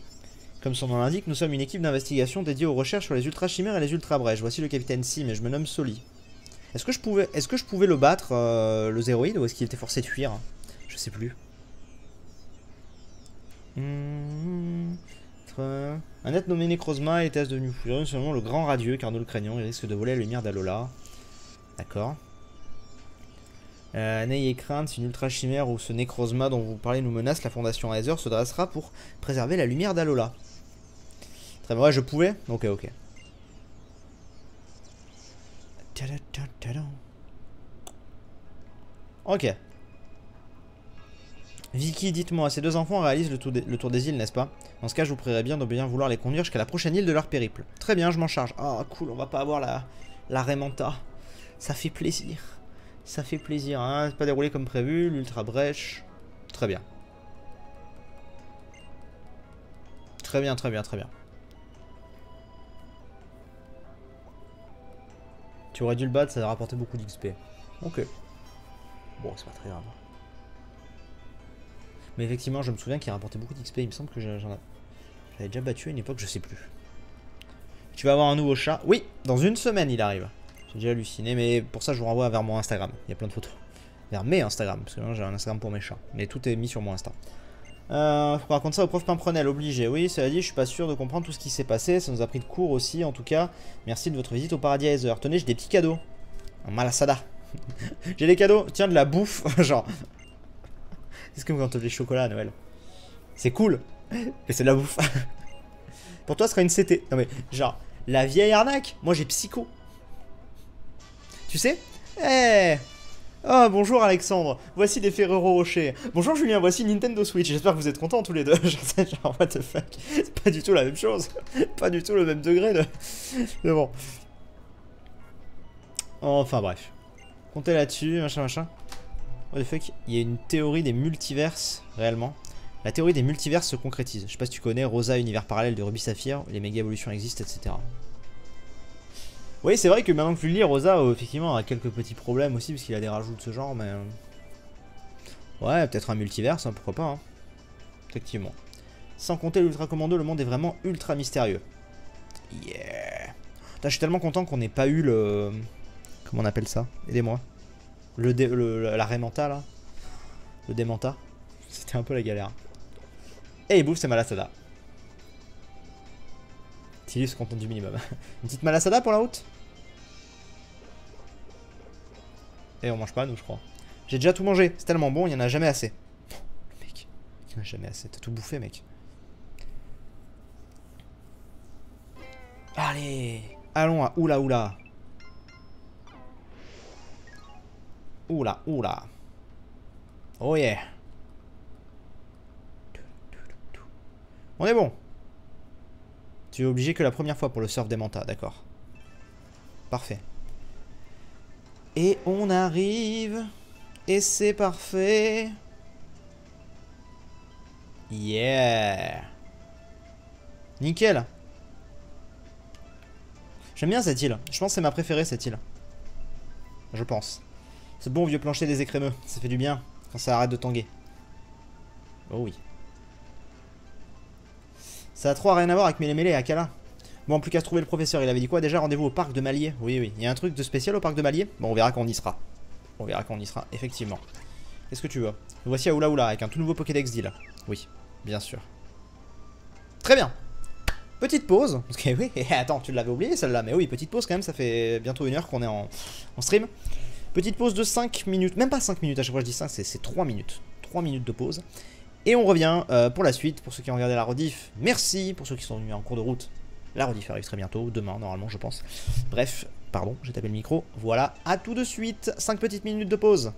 Comme son nom l'indique, nous sommes une équipe d'investigation dédiée aux recherches sur les ultra chimères et les ultra brèches. Voici le capitaine Sim et je me nomme Soli. Est-ce que je pouvais le battre, le zéroïde, ou est-ce qu'il était forcé de fuir? Je sais plus. Un être nommé Necrozma était devenu furieux, seulement le grand radieux, car nous le craignons, il risque de voler la lumière d'Alola. D'accord. N'ayez crainte, si une ultra chimère ou ce Necrozma dont vous parlez nous menace, la fondation Aether se dressera pour préserver la lumière d'Alola. Très bien, ouais, je pouvais. Ok, ok. Ok. Vicky, dites-moi, ces deux enfants réalisent le tour des îles, n'est-ce pas? Dans ce cas, je vous prierai bien de bien vouloir les conduire jusqu'à la prochaine île de leur périple. Très bien, je m'en charge. Ah, oh, cool, on va pas avoir la Raimanta. Ça fait plaisir. Ça fait plaisir, hein. C'est pas déroulé comme prévu, l'ultra brèche. Très bien. Très bien, très bien, très bien. Tu aurais dû le battre, ça aurait rapporté beaucoup d'XP. Ok. Bon, c'est pas très grave. Mais effectivement, je me souviens qu'il a rapporté beaucoup d'XP. Il me semble que j'avais déjà battu à une époque, je sais plus. Tu vas avoir un nouveau chat. Oui, dans une semaine, il arrive. J'ai déjà halluciné, mais pour ça, je vous renvoie vers mon Instagram. Il y a plein de photos. Vers mes Instagram, parce que là, j'ai un Instagram pour mes chats. Mais tout est mis sur mon Insta. Faut qu'on raconte ça au prof Pimprenel, obligé. Oui, cela dit, je suis pas sûr de comprendre tout ce qui s'est passé. Ça nous a pris de court aussi, en tout cas. Merci de votre visite au Paradis Aether. Tenez, j'ai des petits cadeaux. Un malasada. J'ai des cadeaux. Tiens, de la bouffe. Genre. C'est comme quand tu as des chocolats à Noël. C'est cool. Mais c'est de la bouffe. Pour toi, ce sera une CT. Non mais, genre, la vieille arnaque. Moi, j'ai Psycho. Tu sais? Eh hey. Oh, bonjour Alexandre, voici des Ferrero Rocher. Bonjour Julien, voici Nintendo Switch. J'espère que vous êtes contents tous les deux. Genre, what the fuck. C'est pas du tout la même chose. Pas du tout le même degré de... Mais bon. Enfin bref. Comptez là-dessus, machin, machin. What the fuck. Il y a une théorie des multiverses, réellement. La théorie des multiverses se concrétise. Je sais pas si tu connais Rosa, univers parallèle de Ruby Saphir. Les méga évolutions existent, etc. Oui, c'est vrai que maintenant que tu le lis, Rosa, effectivement, a quelques petits problèmes aussi, parce qu'il a des rajouts de ce genre, mais... Ouais, peut-être un multiverse, hein, pourquoi pas, hein. Effectivement. Sans compter l'Ultra Commando, le monde est vraiment ultra mystérieux. Yeah. Putain, je suis tellement content qu'on n'ait pas eu le... Comment on appelle ça? Aidez-moi. La Raimanta, là. Le Démanta. C'était un peu la galère. Et il bouffe ses Malasada. Tilly se contente du minimum. Une petite Malasada pour la route? Et on mange pas, nous, je crois. J'ai déjà tout mangé. C'est tellement bon, il y en a jamais assez. Mec, il y en a jamais assez. T'as tout bouffé, mec. Allez. Allons à Oula Oula. Oula, oula. Oh yeah. On est bon. Tu es obligé que la première fois pour le surf des mantas, d'accord. Parfait. Et on arrive. Et c'est parfait. Yeah. Nickel. J'aime bien cette île. Je pense que c'est ma préférée cette île. Je pense. Ce bon vieux plancher des écrémeux. Ça fait du bien quand ça arrête de tanguer. Oh oui. Ça a trop rien à voir avec Mélémélé et Akala. Bon, plus qu'à se trouver le professeur. Il avait dit quoi déjà? Rendez-vous au parc de Malier. Oui, oui. Il y a un truc de spécial au parc de Malier. Bon, on verra quand on y sera. On verra quand on y sera, effectivement. Qu'est-ce que tu veux? Nous voici à Oula Oula avec un tout nouveau Pokédex d'île. Oui, bien sûr. Très bien. Petite pause. Parce que oui, attends, tu l'avais oublié celle-là. Mais oui, petite pause quand même. Ça fait bientôt 1 heure qu'on est en stream. Petite pause de 5 minutes. Même pas 5 minutes. À chaque fois je dis 5, c'est 3 minutes. 3 minutes de pause. Et on revient pour la suite. Pour ceux qui ont regardé la rediff, merci. Pour ceux qui sont venus en cours de route, la rediff arrive très bientôt. Demain, normalement, je pense. Bref, pardon, j'ai tapé le micro. Voilà, à tout de suite. 5 petites minutes de pause.